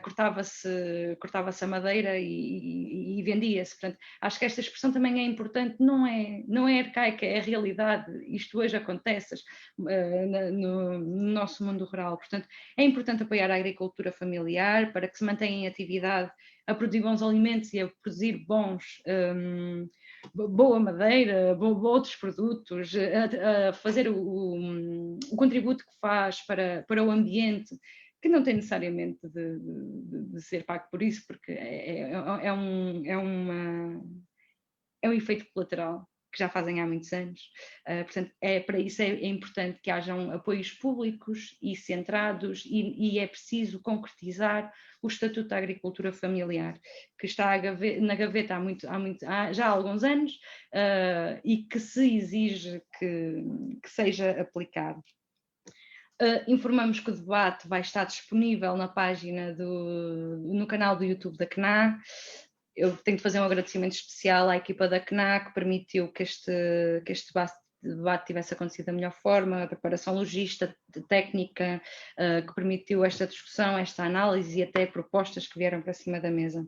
Speaker 1: cortava-se a madeira e vendia-se. Portanto, acho que esta expressão também é importante, não é arcaica, é a realidade. Isto hoje acontece no nosso mundo rural. Portanto, é importante apoiar a agricultura familiar para que se mantenha em atividade, a produzir bons alimentos e a produzir boa madeira, outros produtos, a fazer o contributo que faz para o ambiente, que não tem necessariamente de ser pago por isso, porque é um efeito colateral que já fazem há muitos anos. Portanto, para isso é importante que hajam apoios públicos e centrados, e é preciso concretizar o Estatuto da Agricultura Familiar, que está na gaveta já há alguns anos, e que se exige que seja aplicado. Informamos que o debate vai estar disponível na página no canal do YouTube da CNA. Eu tenho de fazer um agradecimento especial à equipa da CNA, que permitiu que este debate tivesse acontecido da melhor forma, a preparação logística, técnica, que permitiu esta discussão, esta análise e até propostas que vieram para cima da mesa.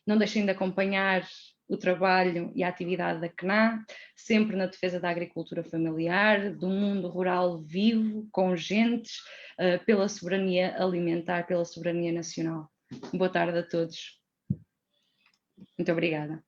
Speaker 1: Não deixem de acompanhar o trabalho e a atividade da CNA, sempre na defesa da agricultura familiar, do mundo rural vivo, com gentes, pela soberania alimentar, pela soberania nacional. Boa tarde a todos. Muito obrigada.